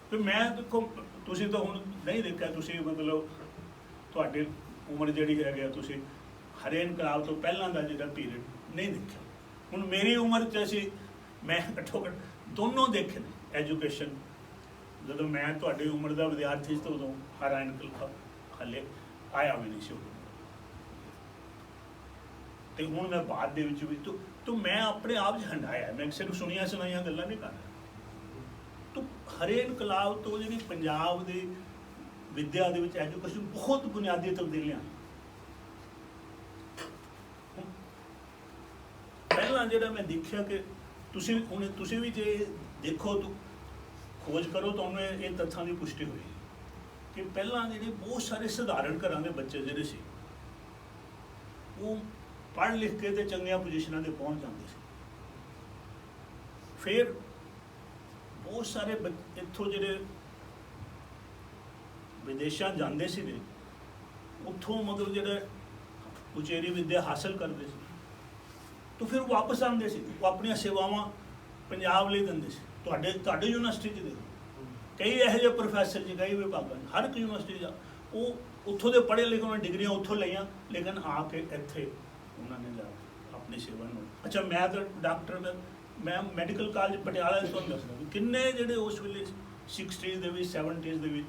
ਫਿਰ ਮੈਂ ਦੇਖੋ ਤੁਸੀਂ ਤਾਂ ਹੁਣ ਨਹੀਂ ਦੇਖਿਆ, ਤੁਸੀਂ ਮਤਲਬ ਤੁਹਾਡੀ ਉਮਰ ਜਿਹੜੀ ਹੈਗੀ ਆ ਤੁਸੀਂ ਹਰੇ ਇਨਕਲਾਬ ਤੋਂ ਪਹਿਲਾਂ ਦਾ ਜਿਹੜਾ ਪੀਰੀਅਡ ਨਹੀਂ ਦੇਖਿਆ। ਹੁਣ ਮੇਰੀ ਉਮਰ 'ਚ ਅਸੀਂ मैं घट्टो घੱਟ ਦੋਨੋਂ ਦੇਖੇ ਨੇ ਐਜੂਕੇਸ਼ਨ। ਜਦੋਂ ਮੈਂ ਤੁਹਾਡੀ ਉਮਰ ਦਾ ਵਿਦਿਆਰਥੀ ਸੀ ਤਾਂ ਉਦੋਂ ਹਰਾ ਇਨਕਲਾਬ ਹਾਲੇ ਆਇਆ ਵੀ ਨਹੀਂ ਸੀ ਉਦੋਂ। ਤੇ ਹੁਣ ਮੈਂ ਬਾਅਦ ਦੇ ਵਿੱਚ ਵੀ ਤੂੰ ਮੈਂ ਆਪਣੇ ਆਪ 'ਚ ਹੰਡਾਇਆ, ਮੈਂ ਕਿਸੇ ਨੂੰ ਸੁਣੀਆਂ ਸੁਣਾਈਆਂ ਗੱਲਾਂ ਨਹੀਂ ਕਰ ਰਿਹਾ। ਤੂੰ ਹਰੇ ਇਨਕਲਾਬ ਤੋਂ ਜਿਹੜੀ ਪੰਜਾਬ ਦੀ ਵਿੱਦਿਆ ਦੇ ਵਿੱਚ ਐਜੂਕੇਸ਼ਨ ਬਹੁਤ ਬੁਨਿਆਦੀ ਤਬਦੀਲੀਆਂ। ਪਹਿਲਾਂ ਜਿਹੜਾ ਮੈਂ ਦੇਖਿਆ ਕਿ ਤੁਸੀਂ ਵੀ ਜੇ ਦੇਖੋ ਖੋਜ ਕਰੋ ਤੁਹਾਨੂੰ ਇਹ ਤੱਥਾਂ ਦੀ ਪੁਸ਼ਟੀ ਹੋਈ ਕਿ ਪਹਿਲਾਂ ਜਿਹੜੇ ਬਹੁਤ ਸਾਰੇ ਸਧਾਰਨ ਘਰਾਂ ਦੇ ਬੱਚੇ ਜਿਹੜੇ ਸੀ ਉਹ ਪੜ੍ਹ ਲਿਖ ਕੇ ਤੇ ਚੰਗੀਆਂ ਪੋਜੀਸ਼ਨਾਂ 'ਤੇ ਪਹੁੰਚ ਜਾਂਦੇ ਸੀ। ਫਿਰ ਬਹੁਤ ਸਾਰੇ ਇੱਥੋਂ ਜਿਹੜੇ ਵਿਦੇਸ਼ਾਂ ਜਾਂਦੇ ਸੀਗੇ ਉੱਥੋਂ ਮਤਲਬ ਜਿਹੜਾ ਉਚੇਰੀ ਵਿੱਦਿਆ ਹਾਸਲ ਕਰਦੇ ਸੀ ਤਾਂ ਫਿਰ ਵਾਪਸ ਆਉਂਦੇ ਸੀ, ਉਹ ਆਪਣੀਆਂ ਸੇਵਾਵਾਂ ਪੰਜਾਬ ਲਈ ਦਿੰਦੇ ਸੀ। ਤੁਹਾਡੇ ਯੂਨੀਵਰਸਿਟੀ 'ਚ ਦੇਖੋ ਕਈ ਇਹੋ ਜਿਹੇ ਪ੍ਰੋਫੈਸਰ ਜੀ ਕਈ ਵਿਭਾਗਾਂ ਹਰ ਇੱਕ ਯੂਨੀਵਰਸਿਟੀ ਦਾ ਉਹ ਉੱਥੋਂ ਦੇ ਪੜ੍ਹੇ ਲਿਖੇ ਉਹਨਾਂ ਡਿਗਰੀਆਂ ਉੱਥੋਂ ਲਈਆਂ ਲੇਕਿਨ ਆ ਕੇ ਇੱਥੇ ਉਹਨਾਂ ਨੇ ਆਪਣੀ ਸੇਵਾ ਨੂੰ। ਅੱਛਾ ਮੈਂ ਤਾਂ ਡਾਕਟਰ ਮੈਂ ਮੈਡੀਕਲ ਕਾਲਜ ਪਟਿਆਲਾ ਦੇ ਤੁਹਾਨੂੰ ਦੱਸਦਾ ਵੀ ਕਿੰਨੇ ਜਿਹੜੇ ਉਸ ਵੇਲੇ 60s ਦੇ ਵਿੱਚ 70s ਦੇ ਵਿੱਚ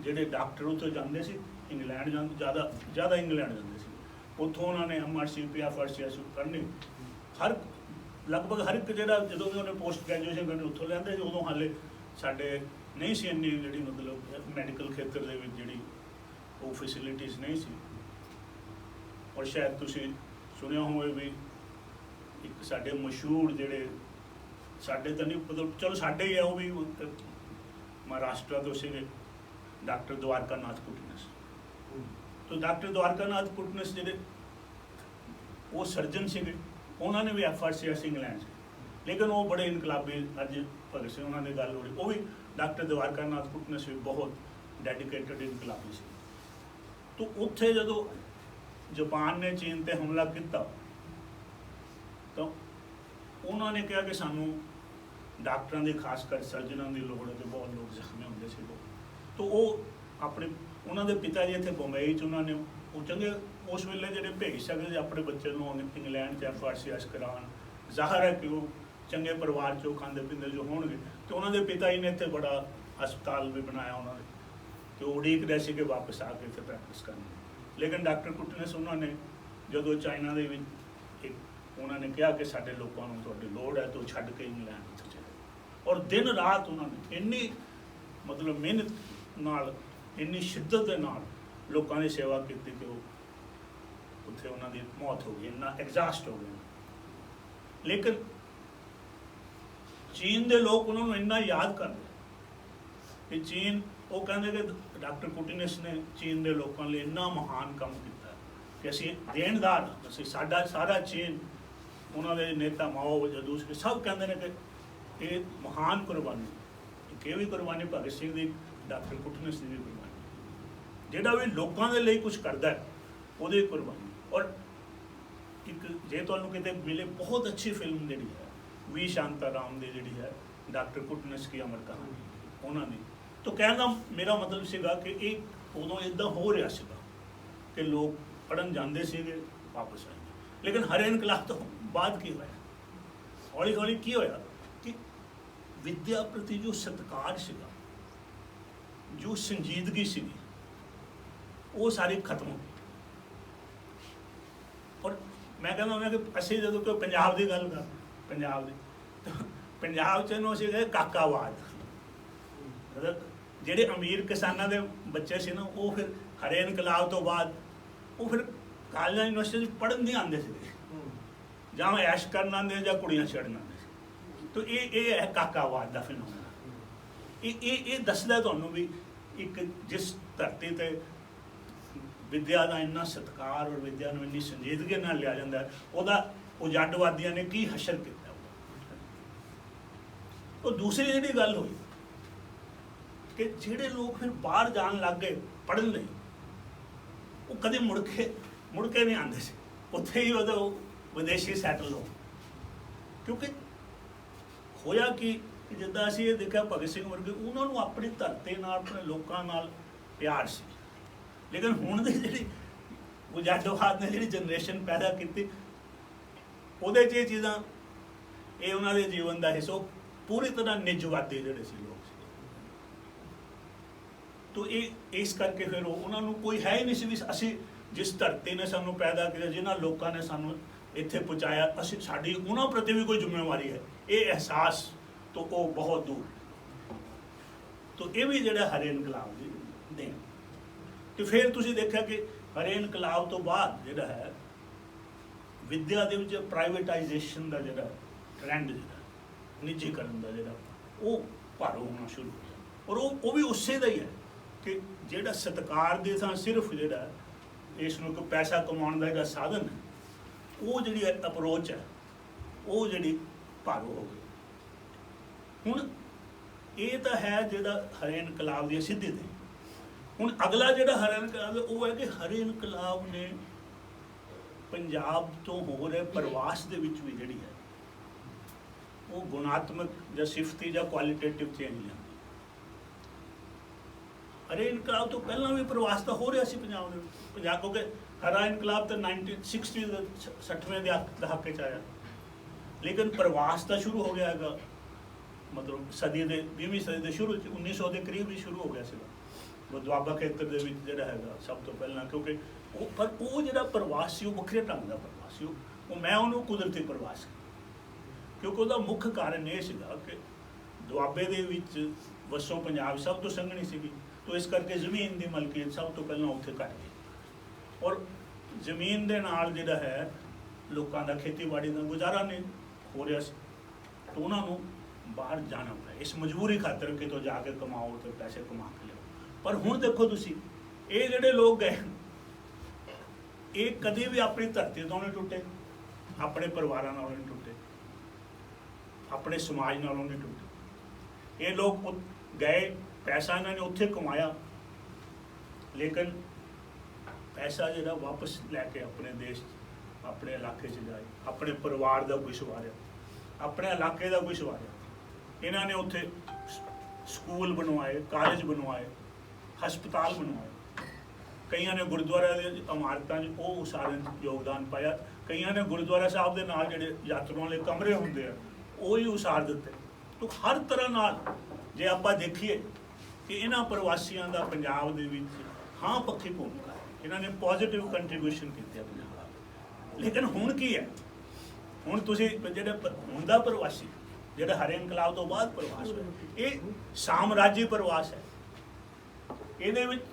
ਜਿਹੜੇ ਡਾਕਟਰ ਉੱਥੇ ਜਾਂਦੇ ਸੀ ਇੰਗਲੈਂਡ ਜ਼ਿਆਦਾ ਇੰਗਲੈਂਡ ਜਾਂਦੇ ਸੀ। ਉੱਥੋਂ ਉਹਨਾਂ ਨੇ MRC PFRC ਕਰਨੀ ਲਗਭਗ ਹਰ ਇੱਕ ਜਿਹੜਾ ਜਦੋਂ ਵੀ ਉਹਨੇ ਪੋਸਟ ਗ੍ਰੈਜੂਏਸ਼ਨ ਕਰਨੀ ਉੱਥੋਂ ਲੈਂਦੇ ਸੀ। ਉਦੋਂ ਹਾਲੇ ਸਾਡੇ ਨਹੀਂ ਸੀ ਇੰਨੀ ਜਿਹੜੀ ਮਤਲਬ ਮੈਡੀਕਲ ਖੇਤਰ ਦੇ ਵਿੱਚ ਜਿਹੜੀ ਉਹ ਫੈਸਿਲਿਟੀਜ਼ ਨਹੀਂ ਸੀ। ਔਰ ਸ਼ਾਇਦ ਤੁਸੀਂ ਸੁਣਿਆ ਹੋਵੇ ਵੀ ਇੱਕ ਸਾਡੇ ਮਸ਼ਹੂਰ ਜਿਹੜੇ ਸਾਡੇ ਤਾਂ ਨਹੀਂ ਮਤਲਬ ਚਲੋ ਸਾਡੇ ਹੀ ਆ ਉਹ ਵੀ ਮਹਾਰਾਸ਼ਟਰ ਤੋਂ ਸੀਗੇ ਡਾਕਟਰ ਦਵਾਰਕਾ ਨਾਥ ਕੁਟਨਸ। ਤਾਂ ਡਾਕਟਰ ਦਵਾਰਕਾ ਨਾਥ ਕੁਟਨਸ ਜਿਹੜੇ ਉਹ ਸਰਜਨ ਸੀਗੇ ਉਹਨਾਂ ਨੇ ਵੀ FRCS ਇੰਗਲੈਂਡ ਸੀ ਲੇਕਿਨ ਉਹ ਬੜੇ ਇਨਕਲਾਬੀ ਅੱਜ ਭਗਤ ਸਿੰਘ ਉਹਨਾਂ ਦੀ ਗੱਲ ਹੋ ਰਹੀ ਉਹ ਵੀ ਡਾਕਟਰ ਦਵਾਰਕਾ ਨਾਥ ਕੁਟਨਸ ਵੀ ਬਹੁਤ ਡੈਡੀਕੇਟਡ ਇਨਕਲਾਬੀ ਸੀ। ਤਾਂ ਉੱਥੇ ਜਦੋਂ ਜਾਪਾਨ ਨੇ ਚੀਨ 'ਤੇ ਹਮਲਾ ਕੀਤਾ ਤਾਂ ਉਹਨਾਂ ਨੇ ਕਿਹਾ ਕਿ ਸਾਨੂੰ ਡਾਕਟਰਾਂ ਦੀ ਖਾਸ ਕਰ ਸਰਜਨਾਂ ਦੀ ਲੋੜ ਹੈ ਤੇ ਬਹੁਤ ਲੋਕ ਜ਼ਖਮੀ ਹੁੰਦੇ ਸੀ। ਤਾਂ ਉਹ ਆਪਣੇ ਉਹਨਾਂ ਦੇ ਪਿਤਾ ਜੀ ਇੱਥੇ ਬੰਬਈ 'ਚ ਉਹਨਾਂ ਨੇ ਉਹ ਚੰਗੇ ਉਸ ਵੇਲੇ ਜਿਹੜੇ ਭੇਜ ਸਕਦੇ ਆਪਣੇ ਬੱਚੇ ਨੂੰ ਇੰਗਲੈਂਡ 'ਚ FRCS ਕਰਾਉਣ ਜ਼ਾਹਰ ਹੈ ਕਿ ਉਹ ਚੰਗੇ ਪਰਿਵਾਰ 'ਚੋਂ ਖਾਂਦੇ ਪੀਂਦੇ ਜੋ ਹੋਣਗੇ। ਅਤੇ ਉਹਨਾਂ ਦੇ ਪਿਤਾ ਜੀ ਨੇ ਇੱਥੇ ਬੜਾ ਹਸਪਤਾਲ ਵੀ ਬਣਾਇਆ ਉਹਨਾਂ ਨੇ ਅਤੇ ਉਹ ਉਡੀਕ ਰਹੇ ਸੀ ਕਿ ਵਾਪਸ ਆ ਕੇ ਇੱਥੇ ਪ੍ਰੈਕਟਿਸ ਕਰਨੀ। ਲੇਕਿਨ ਡਾਕਟਰ ਕੁਟਨਸ ਉਹਨਾਂ ਨੇ ਜਦੋਂ ਚਾਈਨਾ ਦੇ ਵਿੱਚ ਉਹਨਾਂ ਨੇ ਕਿਹਾ ਕਿ ਸਾਡੇ ਲੋਕਾਂ ਨੂੰ ਤੁਹਾਡੀ ਲੋੜ ਹੈ ਤਾਂ ਛੱਡ ਕੇ ਇੰਗਲੈਂਡ ਉੱਥੇ ਚਲੇ। ਔਰ ਦਿਨ ਰਾਤ ਉਹਨਾਂ ਨੇ ਇੰਨੀ ਮਤਲਬ ਮਿਹਨਤ ਨਾਲ ਇੰਨੀ ਸ਼ਿੱਦਤ ਦੇ ਨਾਲ ਲੋਕਾਂ ਦੀ ਸੇਵਾ ਕੀਤੀ ਕਿ ਉਹ ਉੱਥੇ ਉਹਨਾਂ ਦੀ ਮੌਤ ਹੋ ਗਈ, ਇੰਨਾ ਐਗਜ਼ਾਸਟ ਹੋ ਗਏ। ਲੇਕਿਨ ਚੀਨ ਦੇ ਲੋਕ ਉਹਨਾਂ ਨੂੰ ਇੰਨਾ ਯਾਦ ਕਰਦੇ ਕਿ ਚੀਨ ਉਹ ਕਹਿੰਦੇ ਕਿ ਡਾਕਟਰ ਕੁਟਨਸ ਨੇ ਚੀਨ ਦੇ ਲੋਕਾਂ ਲਈ ਇੰਨਾ ਮਹਾਨ ਕੰਮ ਕੀਤਾ ਕਿ ਅਸੀਂ ਦੇਣਦਾਰ ਅਸੀਂ ਸਾਡਾ ਸਾਰਾ ਚੀਨ ਉਹਨਾਂ ਦੇ ਨੇਤਾ ਮਾਓ ਜਾਂ ਦੂਸਰੇ ਸਭ ਕਹਿੰਦੇ ਨੇ ਕਿ ਇਹ ਮਹਾਨ ਕੁਰਬਾਨੀ ਇਹ ਵੀ ਕੁਰਬਾਨੀ ਭਗਤ ਸਿੰਘ ਦੀ ਡਾਕਟਰ ਕੁਟਨਸ ਦੀ ਵੀ ਕੁਰਬਾਨੀ ਜਿਹੜਾ ਵੀ ਲੋਕਾਂ ਦੇ ਲਈ ਕੁਝ ਕਰਦਾ ਉਹਦੀ ਕੁਰਬਾਨੀ। ਔਰ ਇੱਕ ਜੇ ਤੁਹਾਨੂੰ ਕਿਤੇ ਮਿਲੇ ਬਹੁਤ ਅੱਛੀ ਫਿਲਮ ਜਿਹੜੀ ਹੈ ਵੀ ਸ਼ਾਂਤਾ ਰਾਮ ਦੀ ਜਿਹੜੀ ਹੈ ਡਾਕਟਰ ਕੁਟਨਸ ਕੀ ਅਮਰ ਕਹਾਣੀ ਉਹਨਾਂ ਦੀ। ਤਾਂ ਕਹਿਣ ਦਾ ਮੇਰਾ ਮਤਲਬ ਸੀਗਾ ਕਿ ਇਹ ਉਦੋਂ ਇੱਦਾਂ ਹੋ ਰਿਹਾ ਸੀਗਾ ਕਿ ਲੋਕ ਪੜ੍ਹਨ ਜਾਂਦੇ ਸੀਗੇ ਵਾਪਸ ਆਏ। ਲੇਕਿਨ ਹਰੇ ਇਨਕਲਾਬ ਤੋਂ ਬਾਅਦ ਕੀ ਹੋਇਆ ਹੌਲੀ ਹੌਲੀ ਕੀ ਹੋਇਆ ਕਿ ਵਿੱਦਿਆ ਪ੍ਰਤੀ ਜੋ ਸਤਿਕਾਰ ਸੀਗਾ ਜੋ ਸੰਜੀਦਗੀ ਸੀਗੀ ਉਹ ਸਾਰੀ ਖਤਮ ਹੋ ਗਈ। ਔਰ ਮੈਂ ਕਹਿੰਦਾ ਹੁੰਦਾ ਕਿ ਅਸੀਂ ਜਦੋਂ ਕੋਈ ਪੰਜਾਬ ਦੀ ਗੱਲ ਕਰ ਪੰਜਾਬ 'ਚ ਇਹਨੂੰ ਅਸੀਂ ਕਹਿੰਦੇ ਕਾਕਾਵਾਦ ਮਤਲਬ ਜਿਹੜੇ ਅਮੀਰ ਕਿਸਾਨਾਂ ਦੇ ਬੱਚੇ ਸੀ ਨਾ ਉਹ ਫਿਰ ਹਰੇ ਇਨਕਲਾਬ ਤੋਂ ਬਾਅਦ ਉਹ ਫਿਰ ਕਾਲਜਾਂ ਯੂਨੀਵਰਸਿਟੀ ਪੜ੍ਹਨ ਨਹੀਂ ਆਉਂਦੇ ਸੀ ਜਾਂ ਐਸ਼ ਕਰਨ ਆਉਂਦੇ ਜਾਂ ਕੁੜੀਆਂ ਛੇੜਨ ਆਉਂਦੇ ਸੀ। ਤਾਂ ਇਹ ਹੈ ਕਾਕਾਵਾਦ ਦਾ ਫਿਨੋਮੇਨਾ। ਇਹ ਦੱਸਦਾ ਤੁਹਾਨੂੰ ਵੀ ਇੱਕ ਜਿਸ ਧਰਤੀ 'ਤੇ ਵਿੱਦਿਆ ਦਾ ਇੰਨਾ ਸਤਿਕਾਰ ਔਰ ਵਿੱਦਿਆ ਨੂੰ ਇੰਨੀ ਸੰਜੀਦਗੀ ਨਾਲ ਲਿਆ ਜਾਂਦਾ ਉਹਦਾ ਉਜੜਵਾਦੀਆਂ ਨੇ ਕੀ ਹਸ਼ਰ ਕੀਤਾ। ਉਹ ਦੂਸਰੀ ਜਿਹੜੀ ਗੱਲ ਹੋਈ ਕਿ ਜਿਹੜੇ ਲੋਕ ਫਿਰ ਬਾਹਰ ਜਾਣ ਲੱਗ ਗਏ ਪੜ੍ਹਨ ਲਈ ਉਹ ਕਦੇ ਮੁੜ ਕੇ ਨਹੀਂ ਆਉਂਦੇ ਸੀ ਉੱਥੇ ਹੀ ਉਦੋਂ ਵਿਦੇਸ਼ੀ ਸੈਟਲ ਹੋ। ਕਿਉਂਕਿ ਹੋਇਆ ਕਿ ਜਿੱਦਾਂ ਅਸੀਂ ਇਹ ਦੇਖਿਆ ਭਗਤ ਸਿੰਘ ਵਰਗੇ ਉਹਨਾਂ ਨੂੰ ਆਪਣੀ ਧਰਤੀ ਨਾਲ ਆਪਣੇ ਲੋਕਾਂ ਨਾਲ ਪਿਆਰ ਸੀ। ਲੇਕਿਨ ਹੁਣ ਦੀ ਜਿਹੜੀ ਉਜੜਵਾਦ ਨੇ ਜਿਹੜੀ ਜਨਰੇਸ਼ਨ ਪੈਦਾ ਕੀਤੀ ਉਹਦੇ 'ਚ ਇਹ ਚੀਜ਼ਾਂ ਇਹ ਉਹਨਾਂ ਦੇ ਜੀਵਨ ਦਾ ਹਿੱਸਾ, ਪੂਰੀ ਤਰ੍ਹਾਂ ਨਿੱਜਵਾਦੀ ਜਿਹੜੇ ਸੀ ਲੋਕ ਸੀ। ਤੋ ਇਹ ਇਸ ਕਰਕੇ ਫਿਰ ਉਹਨਾਂ ਨੂੰ ਕੋਈ ਹੈ ਹੀ ਨਹੀਂ ਸੀ ਵੀ ਅਸੀਂ ਜਿਸ ਧਰਤੀ ਨੇ ਸਾਨੂੰ ਪੈਦਾ ਕੀਤਾ, ਜਿਨ੍ਹਾਂ ਲੋਕਾਂ ਨੇ ਸਾਨੂੰ ਇੱਥੇ ਪਹੁੰਚਾਇਆ, ਅਸੀਂ ਸਾਡੀ ਉਹਨਾਂ ਪ੍ਰਤੀ ਵੀ ਕੋਈ ਜ਼ਿੰਮੇਵਾਰੀ ਹੈ, ਇਹ ਅਹਿਸਾਸ ਤੋਂ ਉਹ ਬਹੁਤ ਦੂਰ। ਤੋ ਇਹ ਵੀ ਜਿਹੜਾ ਹਰੇ ਇਨਕਲਾਬ ਦੀ ਦੇਣ। ਤੇ ਫਿਰ ਤੁਸੀਂ ਦੇਖਿਆ ਕਿ ਹਰੇ ਇਨਕਲਾਬ ਤੋਂ ਬਾਅਦ ਜਿਹੜਾ ਹੈ ਵਿਦਿਆ ਦੇ ਵਿੱਚ ਪ੍ਰਾਈਵੇਟਾਈਜੇਸ਼ਨ ਦਾ ਜਿਹੜਾ ਟ੍ਰੈਂਡ, ਜਿਹੜਾ ਨਿੱਜੀਕਰਨ ਦਾ ਜਿਹੜਾ, ਉਹ ਭਾਰੂ ਹੋਣਾ ਸ਼ੁਰੂ ਹੋਇਆ। ਔਰ ਉਹ ਵੀ ਉਸੇ ਦਾ ਹੀ ਹੈ ਕਿ ਜਿਹੜਾ ਸਤਿਕਾਰ ਦੇ ਥਾਂ ਸਿਰਫ ਜਿਹੜਾ ਇਸ ਨੂੰ ਇੱਕ ਪੈਸਾ ਕਮਾਉਣ ਦਾ ਹੈਗਾ ਸਾਧਨ ਹੈ, ਉਹ ਜਿਹੜੀ ਅਪਰੋਚ ਹੈ ਉਹ ਜਿਹੜੀ ਭਾਰੂ ਹੋ ਗਈ। ਹੁਣ ਇਹ ਤਾਂ ਹੈ ਜਿਹੜਾ ਹਰੇ ਇਨਕਲਾਬ ਦੀ ਸਿੱਧੀ ਤੇ। ਹੁਣ ਅਗਲਾ ਜਿਹੜਾ ਹਰੇ ਇਨਕਲਾਬ ਹੈ ਉਹ ਹੈ ਕਿ ਹਰੇ ਇਨਕਲਾਬ ਨੇ ਪੰਜਾਬ ਤੋਂ ਹੋ ਰਹੇ ਪ੍ਰਵਾਸ ਦੇ ਵਿੱਚ ਵੀ ਜਿਹੜੀ ਹੈ ਉਹ ਗੁਣਾਤਮਕ ਜਾਂ ਸਿਫਤੀ ਜਾਂ ਕੁਆਲਿਟੇਟਿਵ ਚੇਂਜ ਲਿਆਂਦੀ। ਹਰੇ ਇਨਕਲਾਬ ਤੋਂ ਪਹਿਲਾਂ ਵੀ ਪ੍ਰਵਾਸ ਤਾਂ ਹੋ ਰਿਹਾ ਸੀ ਪੰਜਾਬ ਦੇ ਵਿੱਚ। ਪੰਜਾਬ ਕਿਉਂਕਿ ਹਰਾ ਇਨਕਲਾਬ ਤਾਂ 1960 ਦੇ 60ਵੇਂ ਦੇ ਦਹਾਕੇ 'ਚ ਆਇਆ, ਲੇਕਿਨ ਪ੍ਰਵਾਸ ਤਾਂ ਸ਼ੁਰੂ ਹੋ ਗਿਆ ਹੈਗਾ ਮਤਲਬ ਸਦੀ ਦੇ 20ਵੀਂ ਸਦੀ ਦੇ ਸ਼ੁਰੂ 'ਚ 1900 ਦੇ ਕਰੀਬ ਹੀ ਸ਼ੁਰੂ ਹੋ ਗਿਆ ਸੀਗਾ ਦੁਆਬਾ ਖੇਤਰ ਦੇ ਵਿੱਚ ਜਿਹੜਾ ਹੈਗਾ ਸਭ ਤੋਂ ਪਹਿਲਾਂ। ਕਿਉਂਕਿ ਉਹ ਜਿਹੜਾ ਪ੍ਰਵਾਸ ਸੀ ਉਹ ਵੱਖਰੇ ਢੰਗ ਦਾ ਪ੍ਰਵਾਸ ਸੀ। ਉਹ ਮੈਂ ਉਹਨੂੰ ਕੁਦਰਤੀ ਪ੍ਰਵਾਸ, ਕਿਉਂਕਿ ਉਹਦਾ ਮੁੱਖ ਕਾਰਨ ਇਹ ਸੀਗਾ ਕਿ ਦੁਆਬੇ ਦੇ ਵਿੱਚ ਵਸੋਂ ਪੰਜਾਬ ਸਭ ਤੋਂ ਸੰਘਣੀ ਸੀਗੀ, ਤੋ ਇਸ ਕਰਕੇ ਜ਼ਮੀਨ ਦੀ ਮਲਕੀਅਤ ਸਭ ਤੋਂ ਪਹਿਲਾਂ ਉੱਥੇ ਘੱਟ ਗਈ। ਔਰ ਜ਼ਮੀਨ ਦੇ ਨਾਲ ਜਿਹੜਾ ਹੈ ਲੋਕਾਂ ਦਾ ਖੇਤੀਬਾੜੀ ਦਾ ਗੁਜ਼ਾਰਾ ਨਹੀਂ ਹੋ ਰਿਹਾ ਸੀ, ਤਾਂ ਉਹਨਾਂ ਨੂੰ ਬਾਹਰ ਜਾਣਾ ਪਿਆ ਇਸ ਮਜਬੂਰੀ ਖਾਤਰ ਕਿਤੋਂ ਜਾ ਕੇ ਕਮਾਓ ਤੇ ਪੈਸੇ ਕਮਾ ਕੇ ਲਿਆਓ। ਪਰ ਹੁਣ ਦੇਖੋ ਤੁਸੀਂ, ਇਹ ਜਿਹੜੇ ਲੋਕ ਗਏ ਇਹ ਕਦੇ ਵੀ ਆਪਣੀ ਧਰਤੀ ਤੋਂ ਨਹੀਂ ਟੁੱਟੇ, ਆਪਣੇ ਪਰਿਵਾਰਾਂ ਨਾਲੋਂ ਨਹੀਂ ਟੁੱਟੇ, ਆਪਣੇ ਸਮਾਜ ਨਾਲੋਂ ਨਹੀਂ ਟੁੱਟੇ। ਇਹ ਲੋਕ ਗਏ, ਪੈਸਾ ਇਹਨਾਂ ਨੇ ਉੱਥੇ ਕਮਾਇਆ, ਲੇਕਿਨ ਪੈਸਾ ਜਿਹੜਾ ਵਾਪਸ ਲੈ ਕੇ ਆਪਣੇ ਦੇਸ਼ ਆਪਣੇ ਇਲਾਕੇ 'ਚ ਜਾਏ, ਆਪਣੇ ਪਰਿਵਾਰ ਦਾ ਕੋਈ ਸਵਾਰਿਆ, ਆਪਣੇ ਇਲਾਕੇ ਦਾ ਕੋਈ ਸਵਾਰਿਆ। ਇਹਨਾਂ ਨੇ ਉੱਥੇ ਸਕੂਲ ਬਣਵਾਏ, ਕਾਲਜ ਬਣਵਾਏ, ਹਸਪਤਾਲ ਬਣਵਾਏ, ਕਈਆਂ ਨੇ ਗੁਰਦੁਆਰਾ ਦੇ ਇਮਾਰਤਾਂ 'ਚ ਉਹ ਉਸਾਰਨ 'ਚ ਯੋਗਦਾਨ ਪਾਇਆ, ਕਈਆਂ ਨੇ ਗੁਰਦੁਆਰਾ ਸਾਹਿਬ ਦੇ ਨਾਲ ਜਿਹੜੇ ਯਾਤਰੂਆਂ ਲਈ ਕਮਰੇ ਹੁੰਦੇ ਆ ਉਹ ਹੀ ਉਸਾਰ ਦਿੱਤੇ। ਤਾਂ ਹਰ ਤਰ੍ਹਾਂ ਨਾਲ ਜੇ ਆਪਾਂ ਦੇਖੀਏ ਕਿ ਇਹਨਾਂ ਪ੍ਰਵਾਸੀਆਂ ਦਾ ਪੰਜਾਬ ਦੇ ਵਿੱਚ ਹਾਂ ਪੱਖੀ ਭੂਮਿਕਾ, ਇਹਨਾਂ ਨੇ ਪੋਜ਼ਿਟਿਵ ਕੰਟਰੀਬਿਊਸ਼ਨ ਕੀਤੀ ਹੈ ਪੰਜਾਬ। ਲੇਕਿਨ ਹੁਣ ਕੀ ਹੈ, ਹੁਣ ਤੁਸੀਂ ਜਿਹੜੇ ਹੁਣ ਦਾ ਪ੍ਰਵਾਸੀ ਜਿਹੜਾ ਹਰੇ ਇਨਕਲਾਬ ਤੋਂ ਬਾਅਦ ਪ੍ਰਵਾਸ ਹੋਇਆ, ਇਹ ਸਾਮਰਾਜੀ ਪ੍ਰਵਾਸ ਹੈ। ਇਹਦੇ ਵਿੱਚ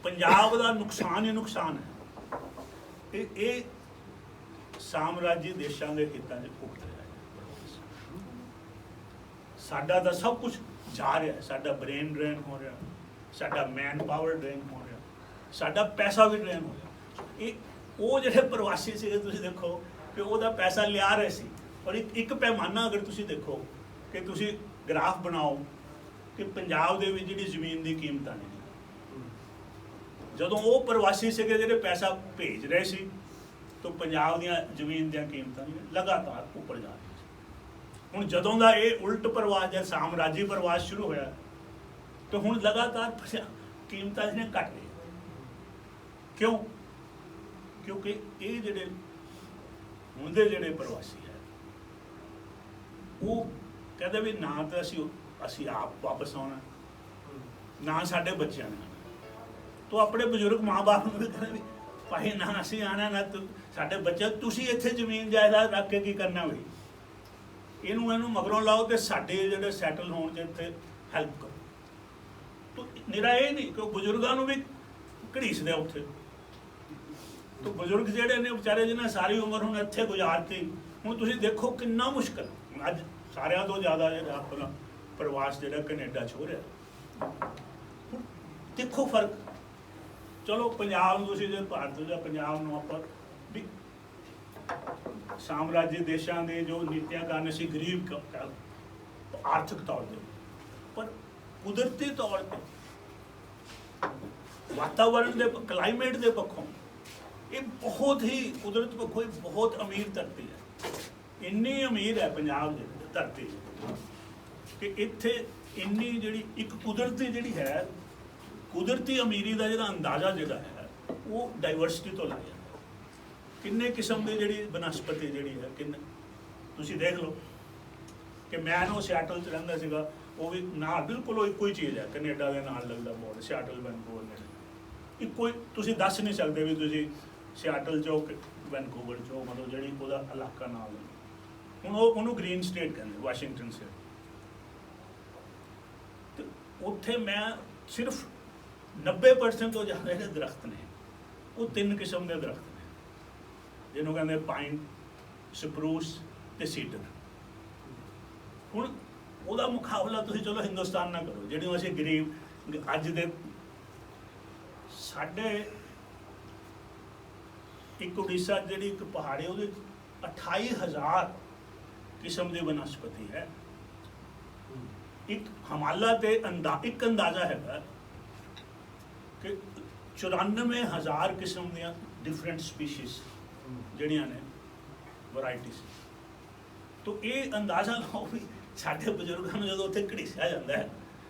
ਪੰਜਾਬ ਦਾ ਨੁਕਸਾਨ ਹੀ ਨੁਕਸਾਨ ਹੈ। ਇਹ ਸਾਮਰਾਜੀ ਦੇਸ਼ਾਂ ਦੇ ਹਿੱਤਾਂ 'ਚ ਭੁਗਤ ਰਿਹਾ ਹੈ। ਸਾਡਾ ਤਾਂ ਸਭ ਕੁਝ ਜਾ ਰਿਹਾ ਹੈ, ਸਾਡਾ ਬ੍ਰੇਨ ਡਰੇਨ ਹੋ ਰਿਹਾ, ਸਾਡਾ ਮੈਨ ਪਾਵਰ ਡਰੇਨ ਹੋ ਰਿਹਾ, ਸਾਡਾ ਪੈਸਾ ਵੀ ਡਰੇਨ ਹੋ ਰਿਹਾ। ਇਹ ਉਹ ਜਿਹੜੇ ਪ੍ਰਵਾਸੀ ਸੀਗੇ ਤੁਸੀਂ ਦੇਖੋ ਕਿ ਉਹਦਾ ਪੈਸਾ ਲਿਆ ਰਹੇ ਸੀ। ਔਰ ਇੱਕ ਪੈਮਾਨਾ ਅਗਰ ਤੁਸੀਂ ਦੇਖੋ ਕਿ ਤੁਸੀਂ ਗ੍ਰਾਫ ਬਣਾਓ ਕਿ ਪੰਜਾਬ ਦੇ ਵਿੱਚ ਜਿਹੜੀ ਜ਼ਮੀਨ ਦੀ ਕੀਮਤਾਂ ਨੇ, ਜਦੋਂ ਉਹ ਪ੍ਰਵਾਸੀ ਸੀਗੇ ਜਿਹੜੇ ਪੈਸਾ ਭੇਜ ਰਹੇ ਸੀ ਤਾਂ ਪੰਜਾਬ ਦੀਆਂ ਜ਼ਮੀਨ ਦੀਆਂ ਕੀਮਤਾਂ ਲਗਾਤਾਰ ਉੱਪਰ ਜਾ ਰਹੀਆਂ ਸੀ। ਹੁਣ ਜਦੋਂ ਦਾ ਇਹ ਉਲਟ ਪ੍ਰਵਾਸ ਜਾਂ ਸਾਮਰਾਜੀ ਪ੍ਰਵਾਸ ਸ਼ੁਰੂ ਹੋਇਆ ਤਾਂ ਹੁਣ ਲਗਾਤਾਰ ਕੀਮਤਾਂ ਜਿਹੜੀਆਂ ਘਟ ਗਈਆਂ। ਕਿਉਂ? ਕਿਉਂਕਿ ਇਹ ਜਿਹੜੇ ਹੁਣ ਦੇ ਜਿਹੜੇ ਪ੍ਰਵਾਸੀ ਹੈ ਉਹ ਕਹਿੰਦੇ ਵੀ ਨਾ ਤਾਂ ਅਸੀਂ ਆਪ ਵਾਪਸ ਆਉਣਾ, ਨਾ ਸਾਡੇ ਬੱਚਿਆਂ ਨੇ। ਤੋ ਆਪਣੇ ਬਜ਼ੁਰਗ ਮਾਂ-ਬਾਪ ਨੂੰ ਵੀ ਕਹਿੰਦੇ ਵੀ ਭਾਈ ਨਾ ਅਸੀਂ ਆਣਾ, ਨਾ ਸਾਡੇ ਬੱਚੇ, ਤੁਸੀਂ ਇੱਥੇ ਜ਼ਮੀਨ ਜਾਇਦਾਦ ਰੱਖ ਕੇ ਕੀ ਕਰਨਾ ਬਈ, ਇਹਨੂੰ ਮਗਰੋਂ ਲਾਓ ਤੇ ਸਾਡੇ ਜਿਹੜੇ ਸੈਟਲ ਹੋਣ 'ਚ ਇੱਥੇ ਹੈਲਪ ਕਰੋ। ਤੋ ਨਿਰਾ ਇਹ ਨਹੀਂ ਕਿ ਬਜ਼ੁਰਗਾਂ ਨੂੰ ਵੀ ਘੜੀਸਦੇ ਉੱਥੇ। ਤੋ ਬਜ਼ੁਰਗ ਜਿਹੜੇ ਨੇ ਵਿਚਾਰੇ ਜਿਹਨਾਂ ਸਾਰੀ ਉਮਰ ਹੁਣ ਇੱਥੇ ਗੁਜ਼ਾਰਤੀ, ਹੁਣ ਤੁਸੀਂ ਦੇਖੋ ਕਿੰਨਾ ਮੁਸ਼ਕਲ ਅੱਜ ਸਾਰਿਆਂ ਤੋਂ ਜ਼ਿਆਦਾ ਜਿਹੜਾ ਆਪਣਾ ਪ੍ਰਵਾਸ ਜਿਹੜਾ ਕੈਨੇਡਾ 'ਚ ਹੋ ਰਿਹਾ। ਹੁਣ ਦੇਖੋ ਫਰਕ। ਚਲੋ ਪੰਜਾਬ ਨੂੰ ਤੁਸੀਂ ਜੇ ਭਾਰਤ ਜਾਂ ਪੰਜਾਬ ਨੂੰ ਆਪਾਂ ਵੀ ਸਾਮਰਾਜੀ ਦੇਸ਼ਾਂ ਦੇ ਜੋ ਨੀਤੀਆਂ ਕਾਰਨ ਅਸੀਂ ਗਰੀਬ ਆਰਥਿਕ ਤੌਰ 'ਤੇ, ਪਰ ਕੁਦਰਤੀ ਤੌਰ 'ਤੇ ਵਾਤਾਵਰਨ ਦੇ ਕਲਾਈਮੇਟ ਦੇ ਪੱਖੋਂ ਇਹ ਬਹੁਤ ਹੀ ਕੁਦਰਤ ਪੱਖੋਂ ਬਹੁਤ ਅਮੀਰ ਧਰਤੀ ਹੈ। ਇੰਨੀ ਅਮੀਰ ਹੈ ਪੰਜਾਬ ਦੀ ਧਰਤੀ ਕਿ ਇੱਥੇ ਇੰਨੀ ਜਿਹੜੀ ਇੱਕ ਕੁਦਰਤੀ ਜਿਹੜੀ ਹੈ, ਕੁਦਰਤੀ ਅਮੀਰੀ ਦਾ ਜਿਹੜਾ ਅੰਦਾਜ਼ਾ ਜਿਹੜਾ ਹੈ ਉਹ ਡਾਈਵਰਸਿਟੀ ਤੋਂ ਲਾਇਆ ਜਾਂਦਾ। ਕਿੰਨੇ ਕਿਸਮ ਦੀ ਜਿਹੜੀ ਬਨਸਪਤੀ ਜਿਹੜੀ ਹੈ, ਤੁਸੀਂ ਦੇਖ ਲਓ ਕਿ ਮੈਂ ਨਾ ਸਿਆਟਲ 'ਚ ਰਹਿੰਦਾ ਸੀਗਾ, ਉਹ ਵੀ ਨਾਲ ਬਿਲਕੁਲ ਉਹ ਇੱਕੋ ਹੀ ਚੀਜ਼ ਹੈ, ਕੈਨੇਡਾ ਦੇ ਨਾਲ ਲੱਗਦਾ ਬੋਰਡ, ਸਿਆਟਲ ਵੈਨਕੂਵਰ ਨੇ ਇੱਕੋ ਹੀ। ਤੁਸੀਂ ਦੱਸ ਨਹੀਂ ਸਕਦੇ ਵੀ ਤੁਸੀਂ ਸਿਆਟਲ 'ਚ ਹੋ ਕਿ ਵੈਨਕੂਵਰ 'ਚ ਹੋ, ਮਤਲਬ ਜਿਹੜੀ ਉਹਦਾ ਇਲਾਕਾ ਨਾਲ ਹੈ। ਹੁਣ ਉਹਨੂੰ ਗ੍ਰੀਨ ਸਟੇਟ ਕਹਿੰਦੇ, ਵਾਸ਼ਿੰਗਟਨ ਸਟੇਟ। ਤੇ ਉੱਥੇ ਮੈਂ ਸਿਰਫ 90% ਤੋਂ ਜ਼ਿਆਦਾ ਜਿਹੜੇ ਦਰਖਤ ਨੇ ਉਹ 3 ਕਿਸਮ ਦੇ ਦਰਖਤ ਨੇ, ਜਿਹਨੂੰ ਕਹਿੰਦੇ ਪਾਈਨ, ਸਪਰੂਸ ਤੇ ਸੀਡਰ। ਹੁਣ ਉਹਦਾ ਮੁਕਾਬਲਾ ਤੁਸੀਂ ਚਲੋ ਹਿੰਦੁਸਤਾਨ ਨਾਲ ਕਰੋ, ਜਿਹੜੀਆਂ ਅਸੀਂ ਗਰੀਬ ਅੱਜ ਦੇ ਸਾਡੇ ਇੱਕ ਉੜੀਸਾ ਜਿਹੜੀ ਇੱਕ ਪਹਾੜੀ ਉਹਦੇ 28,000 ਕਿਸਮ ਦੀ ਬਨਸਪਤੀ ਹੈ। ਇੱਕ ਹਿਮਾਲਾ ਤੇ ਇੱਕ ਅੰਦਾਜ਼ਾ ਹੈਗਾ ਕਿ 94,000 ਕਿਸਮ ਦੀਆਂ ਡਿਫਰੈਂਟ ਸਪੀਸ਼ੀਜ਼ ਜਿਹੜੀਆਂ ਨੇ, ਵੈਰਾਈਟੀਜ਼। ਤੋ ਇਹ ਅੰਦਾਜ਼ਾ ਲਾਓ ਵੀ ਸਾਡੇ ਬਜ਼ੁਰਗਾਂ ਨੂੰ ਜਦੋਂ ਉੱਥੇ ਘੜੀਸਿਆ ਜਾਂਦਾ ਹੈ,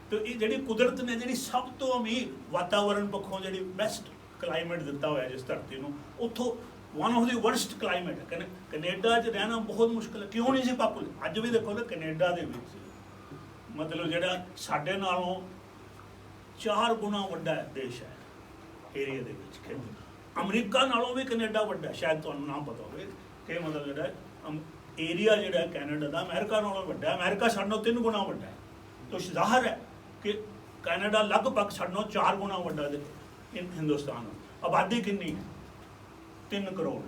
ਤੇ ਇਹ ਜਿਹੜੀ ਕੁਦਰਤ ਨੇ ਜਿਹੜੀ ਸਭ ਤੋਂ ਅਮੀਰ ਵਾਤਾਵਰਣ ਪੱਖੋਂ ਜਿਹੜੀ ਬੈਸਟ ਕਲਾਈਮੇਟ ਦਿੱਤਾ ਹੋਇਆ ਜਿਸ ਧਰਤੀ ਨੂੰ, ਉੱਥੋਂ one of the worst climate ਹੈ। ਕੈਨੇਡਾ 'ਚ ਰਹਿਣਾ ਬਹੁਤ ਮੁਸ਼ਕਿਲ ਹੈ। ਕਿਉਂ ਨਹੀਂ ਸੀ ਪਾਪੂਲਰ? ਅੱਜ ਵੀ ਦੇਖੋ ਨਾ ਕੈਨੇਡਾ ਦੇ ਵਿੱਚ ਮਤਲਬ ਜਿਹੜਾ ਸਾਡੇ ਨਾਲੋਂ 4 ਗੁਣਾ ਵੱਡਾ ਦੇਸ਼ ਹੈ ਏਰੀਆ ਦੇ ਵਿੱਚ। ਅਮਰੀਕਾ ਨਾਲੋਂ ਵੀ ਕੈਨੇਡਾ ਵੱਡਾ, ਸ਼ਾਇਦ ਤੁਹਾਨੂੰ ਨਾ ਪਤਾ ਹੋਵੇ ਕਿ ਮਤਲਬ ਜਿਹੜਾ ਏਰੀਆ ਜਿਹੜਾ ਕੈਨੇਡਾ ਦਾ ਅਮਰੀਕਾ ਨਾਲੋਂ ਵੱਡਾ। ਅਮਰੀਕਾ ਸਾਡੇ ਨਾਲੋਂ 3 ਗੁਣਾ ਵੱਡਾ ਹੈ। ਤਾਂ ਜ਼ਾਹਰ ਹੈ ਕਿ ਕੈਨੇਡਾ ਲਗਭਗ ਸਾਡੇ ਨਾਲੋਂ 4 ਗੁਣਾ ਵੱਡਾ ਹਿੰਦੁਸਤਾਨ। ਆਬਾਦੀ ਕਿੰਨੀ ਹੈ? 3 ਕਰੋੜ।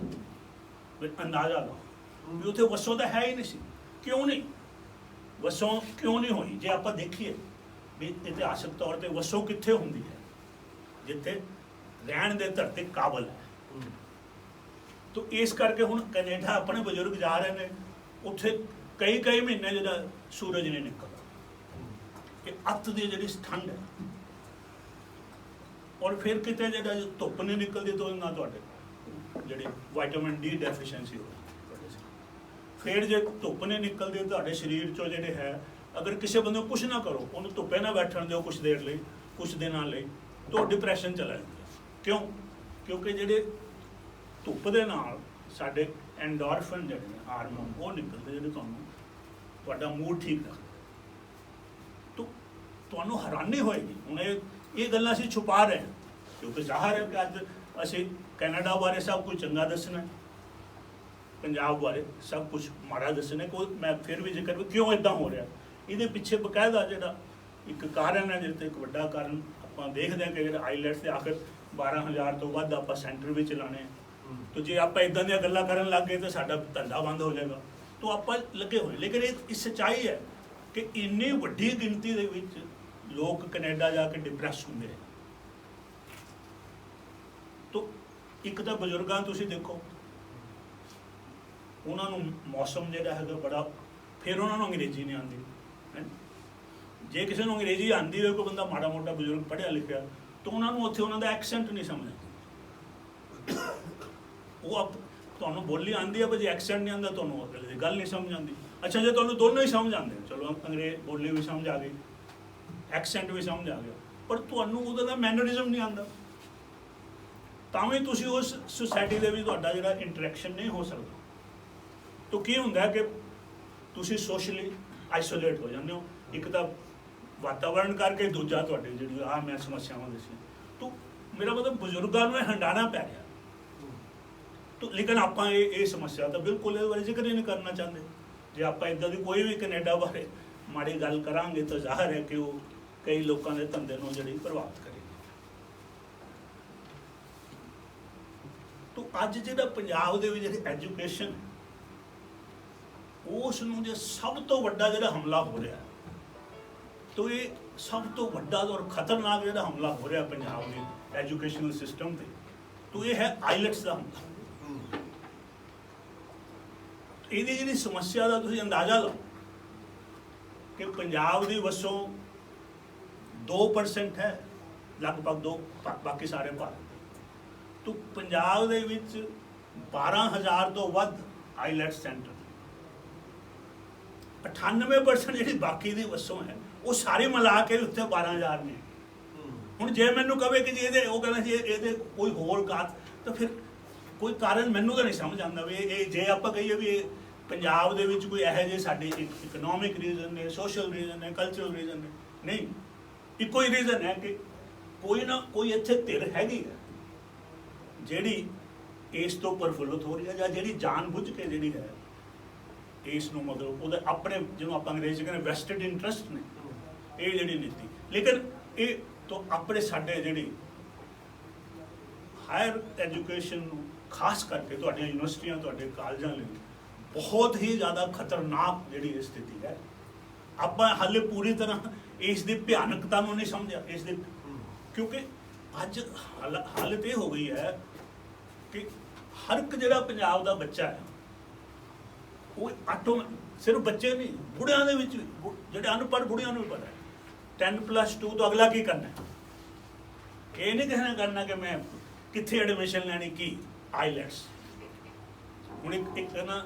ਅੰਦਾਜ਼ਾ ਲਾਓ ਵੀ ਉੱਥੇ ਵਸੋਂ ਤਾਂ ਹੈ ਹੀ ਨਹੀਂ ਸੀ। ਕਿਉਂ ਨਹੀਂ ਵਸੋਂ ਕਿਉਂ ਨਹੀਂ ਹੋਈ? ਜੇ ਆਪਾਂ ਦੇਖੀਏ ਵੀ ਇਤਿਹਾਸਕ ਤੌਰ ਤੇ ਵਸੋਂ ਕਿੱਥੇ ਹੁੰਦੀ ਹੈ? ਜਿੱਥੇ ਰਹਿਣ ਦੇ ਧਰਤੀ ਕਾਬਲ ਹੈ। ਤਾਂ ਇਸ ਕਰਕੇ ਹੁਣ ਕੈਨੇਡਾ ਆਪਣੇ ਬਜ਼ੁਰਗ ਜਾ ਰਹੇ ਨੇ, ਉੱਥੇ ਕਈ ਮਹੀਨੇ ਜਿਹੜਾ ਸੂਰਜ ਨਹੀਂ ਨਿਕਲਦਾ। ਇਹ ਅੱਤ ਦੀ ਜਿਹੜੀ ਠੰਡ ਹੈ, ਔਰ ਫਿਰ ਕਿਤੇ ਜਿਹੜਾ ਧੁੱਪ ਨਹੀਂ ਨਿਕਲਦੀ ਤਾਂ ਉਹਦੇ ਨਾਲ ਤੁਹਾਡੇ ਜਿਹੜੀ ਵਿਟਾਮਿਨ ਡੀ ਡੈਫੀਸ਼ੀਐਂਸੀ ਹੋ ਜਾਂਦੀ। ਫਿਰ ਜੇ ਧੁੱਪ ਨਹੀਂ ਨਿਕਲਦੀ ਤੁਹਾਡੇ ਸਰੀਰ 'ਚੋਂ ਜਿਹੜੇ ਹੈ, ਅਗਰ ਕਿਸੇ ਬੰਦੇ ਨੂੰ ਕੁਛ ਨਾ ਕਰੋ, ਉਹਨੂੰ ਧੁੱਪੇ ਨਾ ਬੈਠਣ ਦਿਓ ਕੁਛ ਦੇਰ ਲਈ, ਕੁਛ ਦਿਨਾਂ ਲਈ, ਤਾਂ ਡਿਪਰੈਸ਼ਨ ਚਲਾ ਜਾਂਦਾ। ਕਿਉਂ? ਕਿਉਂਕਿ ਜਿਹੜੇ ਧੁੱਪ ਦੇ ਨਾਲ ਸਾਡੇ ਐਂਡੋਰਫਿਨ ਜਿਹੜੇ ਨੇ ਹਾਰਮੋਨ ਉਹ ਨਿਕਲਦੇ, ਜਿਹੜੇ ਤੁਹਾਡਾ ਮੂਡ ਠੀਕ ਰੱਖਦੇ। ਤੁਹਾਨੂੰ ਹੈਰਾਨੀ ਹੋਏਗੀ। ਹੁਣ ਇਹ ਗੱਲਾਂ ਅਸੀਂ ਛੁਪਾ ਰਹੇ ਹਾਂ ਕਿਉਂਕਿ ਜ਼ਾਹਰ ਹੈ ਕਿ ਅੱਜ ਅਸੀਂ ਕੈਨੇਡਾ ਬਾਰੇ ਸਭ ਕੁਝ ਚੰਗਾ ਦੱਸਣਾ, ਪੰਜਾਬ ਬਾਰੇ ਸਭ ਕੁਝ ਮਾੜਾ ਦੱਸਣਾ। ਕੋਈ ਮੈਂ ਫਿਰ ਵੀ ਜ਼ਿਕਰ ਵੀ ਕਿਉਂ ਇੱਦਾਂ ਹੋ ਰਿਹਾ, ਇਹਦੇ ਪਿੱਛੇ ਬਕਾਇਦਾ ਜਿਹੜਾ ਇੱਕ ਕਾਰਨ ਹੈ, ਜਿਹਦੇ 'ਤੇ ਇੱਕ ਵੱਡਾ ਕਾਰਨ ਆਪਾਂ ਦੇਖਦੇ ਹਾਂ ਕਿ ਜਿਹੜਾ ਆਈਲੈਟਸ ਦੇ ਆਖਰ 12,000 ਤੋਂ ਵੱਧ ਆਪਾਂ ਸੈਂਟਰ ਵਿੱਚ ਲਾਣੇ। ਤਾਂ ਜੇ ਆਪਾਂ ਇੱਦਾਂ ਦੀਆਂ ਗੱਲਾਂ ਕਰਨ ਲੱਗ ਗਏ ਤਾਂ ਸਾਡਾ ਧੰਦਾ ਬੰਦ ਹੋ ਜਾਏਗਾ। ਤਾਂ ਆਪਾਂ ਲੱਗੇ ਹੋਏ, ਲੇਕਿਨ ਇਹ ਸੱਚਾਈ ਹੈ ਕਿ ਇੰਨੀ ਵੱਡੀ ਗਿਣਤੀ ਦੇ ਵਿੱਚ ਲੋਕ ਕੈਨੇਡਾ ਜਾ ਕੇ ਡਿਪਰੈਸ ਹੁੰਦੇ ਨੇ। ਤਾਂ ਇੱਕ ਤਾਂ ਬਜ਼ੁਰਗਾਂ ਤੁਸੀਂ ਦੇਖੋ, ਉਹਨਾਂ ਨੂੰ ਮੌਸਮ ਜਿਹੜਾ ਹੈਗਾ ਬੜਾ, ਫਿਰ ਉਹਨਾਂ ਨੂੰ ਅੰਗਰੇਜ਼ੀ ਨਹੀਂ ਆਉਂਦੀ। ਜੇ ਕਿਸੇ ਨੂੰ ਅੰਗਰੇਜ਼ੀ ਆਉਂਦੀ ਹੋਵੇ, ਕੋਈ ਬੰਦਾ ਮਾੜਾ ਮੋਟਾ ਬਜ਼ੁਰਗ ਪੜ੍ਹਿਆ ਲਿਖਿਆ, ਤਾਂ ਉਹਨਾਂ ਨੂੰ ਉੱਥੇ ਉਹਨਾਂ ਦਾ ਐਕਸੈਂਟ ਨਹੀਂ ਸਮਝ ਆਉਂਦੀ। ਉਹ ਤੁਹਾਨੂੰ ਬੋਲੀ ਆਉਂਦੀ ਹੈ, ਪਰ ਜੇ ਐਕਸੈਂਟ ਨਹੀਂ ਆਉਂਦਾ ਤੁਹਾਨੂੰ ਅਗਲੇ ਦੀ ਗੱਲ ਨਹੀਂ ਸਮਝ ਆਉਂਦੀ। ਅੱਛਾ, ਜੇ ਤੁਹਾਨੂੰ ਦੋਨੋਂ ਹੀ ਸਮਝ ਆਉਂਦੇ, ਚਲੋ ਅੰਗਰੇਜ਼ ਬੋਲੀ ਵੀ ਸਮਝ ਆ ਗਈ, ਐਕਸੈਂਟ ਵੀ ਸਮਝ ਆ ਗਿਆ, ਪਰ ਤੁਹਾਨੂੰ ਉਹਦਾ ਦਾ ਮੈਨਰਿਜ਼ਮ ਨਹੀਂ ਆਉਂਦਾ, ਤਾਂ ਵੀ ਤੁਸੀਂ ਉਸ ਸੁਸਾਇਟੀ ਦੇ ਵਿੱਚ ਤੁਹਾਡਾ ਜਿਹੜਾ ਇੰਟਰੈਕਸ਼ਨ ਨਹੀਂ ਹੋ ਸਕਦਾ। ਤਾਂ ਕੀ ਹੁੰਦਾ ਕਿ ਤੁਸੀਂ ਸੋਸ਼ਲੀ ਆਈਸੋਲੇਟ ਹੋ ਜਾਂਦੇ ਹੋ। ਇੱਕ ਤਾਂ ਵਾਤਾਵਰਣ ਕਰਕੇ, ਦੂਜਾ ਤੁਹਾਡੇ ਜਿਹੜੀ ਮੈਂ ਸਮੱਸਿਆਵਾਂ ਦੱਸੀਆਂ। ਤਾਂ ਮੇਰਾ ਮਤਲਬ ਬਜ਼ੁਰਗਾਂ ਨੂੰ ਇਹ ਹੰਡਾਣਾ ਪੈ ਰਿਹਾ। ਤਾਂ ਲੇਕਿਨ ਆਪਾਂ ਇਹ ਸਮੱਸਿਆ ਤਾਂ ਬਿਲਕੁਲ ਇਹਦੇ ਬਾਰੇ ਜ਼ਿਕਰ ਹੀ ਨਹੀਂ ਕਰਨਾ ਚਾਹੁੰਦੇ। ਜੇ ਆਪਾਂ ਇੱਦਾਂ ਦੀ ਕੋਈ ਵੀ ਕੈਨੇਡਾ ਬਾਰੇ ਮਾੜੀ ਗੱਲ ਕਰਾਂਗੇ ਤਾਂ ਜ਼ਾਹਰ ਹੈ ਕਿ ਉਹ ਕਈ ਲੋਕਾਂ ਦੇ ਧੰਦੇ ਨੂੰ ਜਿਹੜੀ ਪ੍ਰਭਾਵਿਤ ਕਰੇਗੀ। ਤਾਂ ਅੱਜ ਜਿਹੜਾ ਪੰਜਾਬ ਦੇ ਵਿੱਚ ਜਿਹੜੀ ਐਜੂਕੇਸ਼ਨ, ਉਸ ਨੂੰ ਜੇ ਸਭ ਤੋਂ ਵੱਡਾ ਜਿਹੜਾ ਹਮਲਾ ਹੋ ਰਿਹਾ, ਤਾਂ ਇਹ ਸਭ ਤੋਂ ਵੱਡਾ ਔਰ ਖਤਰਨਾਕ ਜਿਹੜਾ ਹਮਲਾ ਹੋ ਰਿਹਾ ਪੰਜਾਬ ਦੇ ਐਜੂਕੇਸ਼ਨਲ ਸਿਸਟਮ 'ਤੇ, ਤਾਂ ਇਹ ਹੈ ਆਈਲੈਟਸ ਦਾ ਹਮਲਾ। ਇਹਦੀ ਜਿਹੜੀ ਸਮੱਸਿਆ ਦਾ ਤੁਸੀਂ ਅੰਦਾਜ਼ਾ ਲਓ ਕਿ ਪੰਜਾਬ ਦੀ ਵਸੋਂ 2% ਹੈ, ਲਗਭਗ 2, ਬਾਕੀ ਸਾਰੇ ਭਾਰਤ। ਤਾਂ ਪੰਜਾਬ ਦੇ ਵਿੱਚ 12,000 ਤੋਂ ਵੱਧ ਆਈਲੈਟਸ ਸੈਂਟਰ, 98% ਜਿਹੜੀ ਬਾਕੀ ਦੀ ਵਸੋਂ ਹੈ ਉਹ ਸਾਰੀ ਮਿਲਾ ਕੇ ਉੱਤੇ 12,000 ਨੇ। ਹੁਣ ਜੇ ਮੈਨੂੰ ਕਹੇ ਕਿ ਜੀ ਇਹਦੇ, ਉਹ ਕਹਿੰਦਾ ਜੀ ਇਹਦੇ ਕੋਈ ਹੋਰ ਕਾਰਨ, ਤਾਂ ਫਿਰ ਕੋਈ ਕਾਰਨ ਮੈਨੂੰ ਤਾਂ ਨਹੀਂ ਸਮਝ ਆਉਂਦਾ ਵੀ ਇਹ ਜੇ ਆਪਾਂ ਕਹੀਏ ਵੀ ਪੰਜਾਬ ਦੇ ਵਿੱਚ ਕੋਈ ਇਹੋ ਜਿਹੇ ਸਾਡੇ ਇਕਨੋਮਿਕ ਰੀਜ਼ਨ ਨੇ, ਸੋਸ਼ਲ ਰੀਜ਼ਨ ਨੇ, ਕਲਚਰਲ ਰੀਜ਼ਨ ਨੇ, ਨਹੀਂ, ਇੱਕੋ ਹੀ ਰੀਜ਼ਨ ਹੈ ਕਿ ਕੋਈ ਨਾ ਕੋਈ ਇੱਥੇ ਧਿਰ ਹੈਗੀ ਹੈ ਜਿਹੜੀ ਇਸ ਤੋਂ ਪ੍ਰਫੁੱਲਤ ਹੋ ਰਹੀ ਹੈ, ਜਾਂ ਜਿਹੜੀ ਜਾਣ ਬੁੱਝ ਕੇ ਜਿਹੜੀ ਹੈ ਇਸ ਨੂੰ ਮਤਲਬ ਉਹਦੇ ਆਪਣੇ ਜਿਹਨੂੰ ਆਪਾਂ ਅੰਗਰੇਜ਼ੀ 'ਚ ਕਹਿੰਦੇ ਵੈਸਟਡ ਇੰਟਰਸਟ ਨੇ, ਇਹ ਜਿਹੜੀ ਨੀਤੀ। ਲੇਕਿਨ ਇਹ ਤੋਂ ਆਪਣੇ ਸਾਡੇ ਜਿਹੜੀ ਹਾਇਰ ਐਜੂਕੇਸ਼ਨ ਨੂੰ ਖਾਸ ਕਰਕੇ ਤੁਹਾਡੀਆਂ ਯੂਨੀਵਰਸਿਟੀਆਂ, ਤੁਹਾਡੇ ਕਾਲਜਾਂ ਲਈ ਬਹੁਤ ਹੀ ਜ਼ਿਆਦਾ ਖਤਰਨਾਕ ਜਿਹੜੀ ਇਹ ਸਥਿਤੀ ਹੈ। ਆਪਾਂ ਹਾਲੇ ਪੂਰੀ ਤਰ੍ਹਾਂ ਇਸ ਦੀ ਭਿਆਨਕਤਾ ਨੂੰ ਨਹੀਂ ਸਮਝਿਆ, ਇਸ ਦੇ, ਕਿਉਂਕਿ ਅੱਜ ਹਾਲਤ ਇਹ ਹੋ ਗਈ ਹੈ ਕਿ ਹਰ ਇੱਕ ਜਿਹੜਾ ਪੰਜਾਬ ਦਾ ਬੱਚਾ ਹੈ ਉਹ ਸਿਰਫ ਬੱਚੇ ਨਹੀਂ, ਬੁੜਿਆਂ ਦੇ ਵਿੱਚ ਵੀ, ਜਿਹੜੇ ਅਨਪੜ੍ਹ ਬੁੜਿਆਂ ਨੂੰ ਵੀ ਪਤਾ ਹੈ 10+2 ਤੋਂ ਅਗਲਾ ਕੀ ਕਰਨਾ ਹੈ। ਇਹ ਨਹੀਂ ਕਰਨਾ ਕਿ ਮੈਂ ਕਿੱਥੇ ਐਡਮਿਸ਼ਨ ਲੈਣੀ, ਕੀ ਆਈਲੈਟਸ। ਹੁਣ ਇੱਕ ਨਾ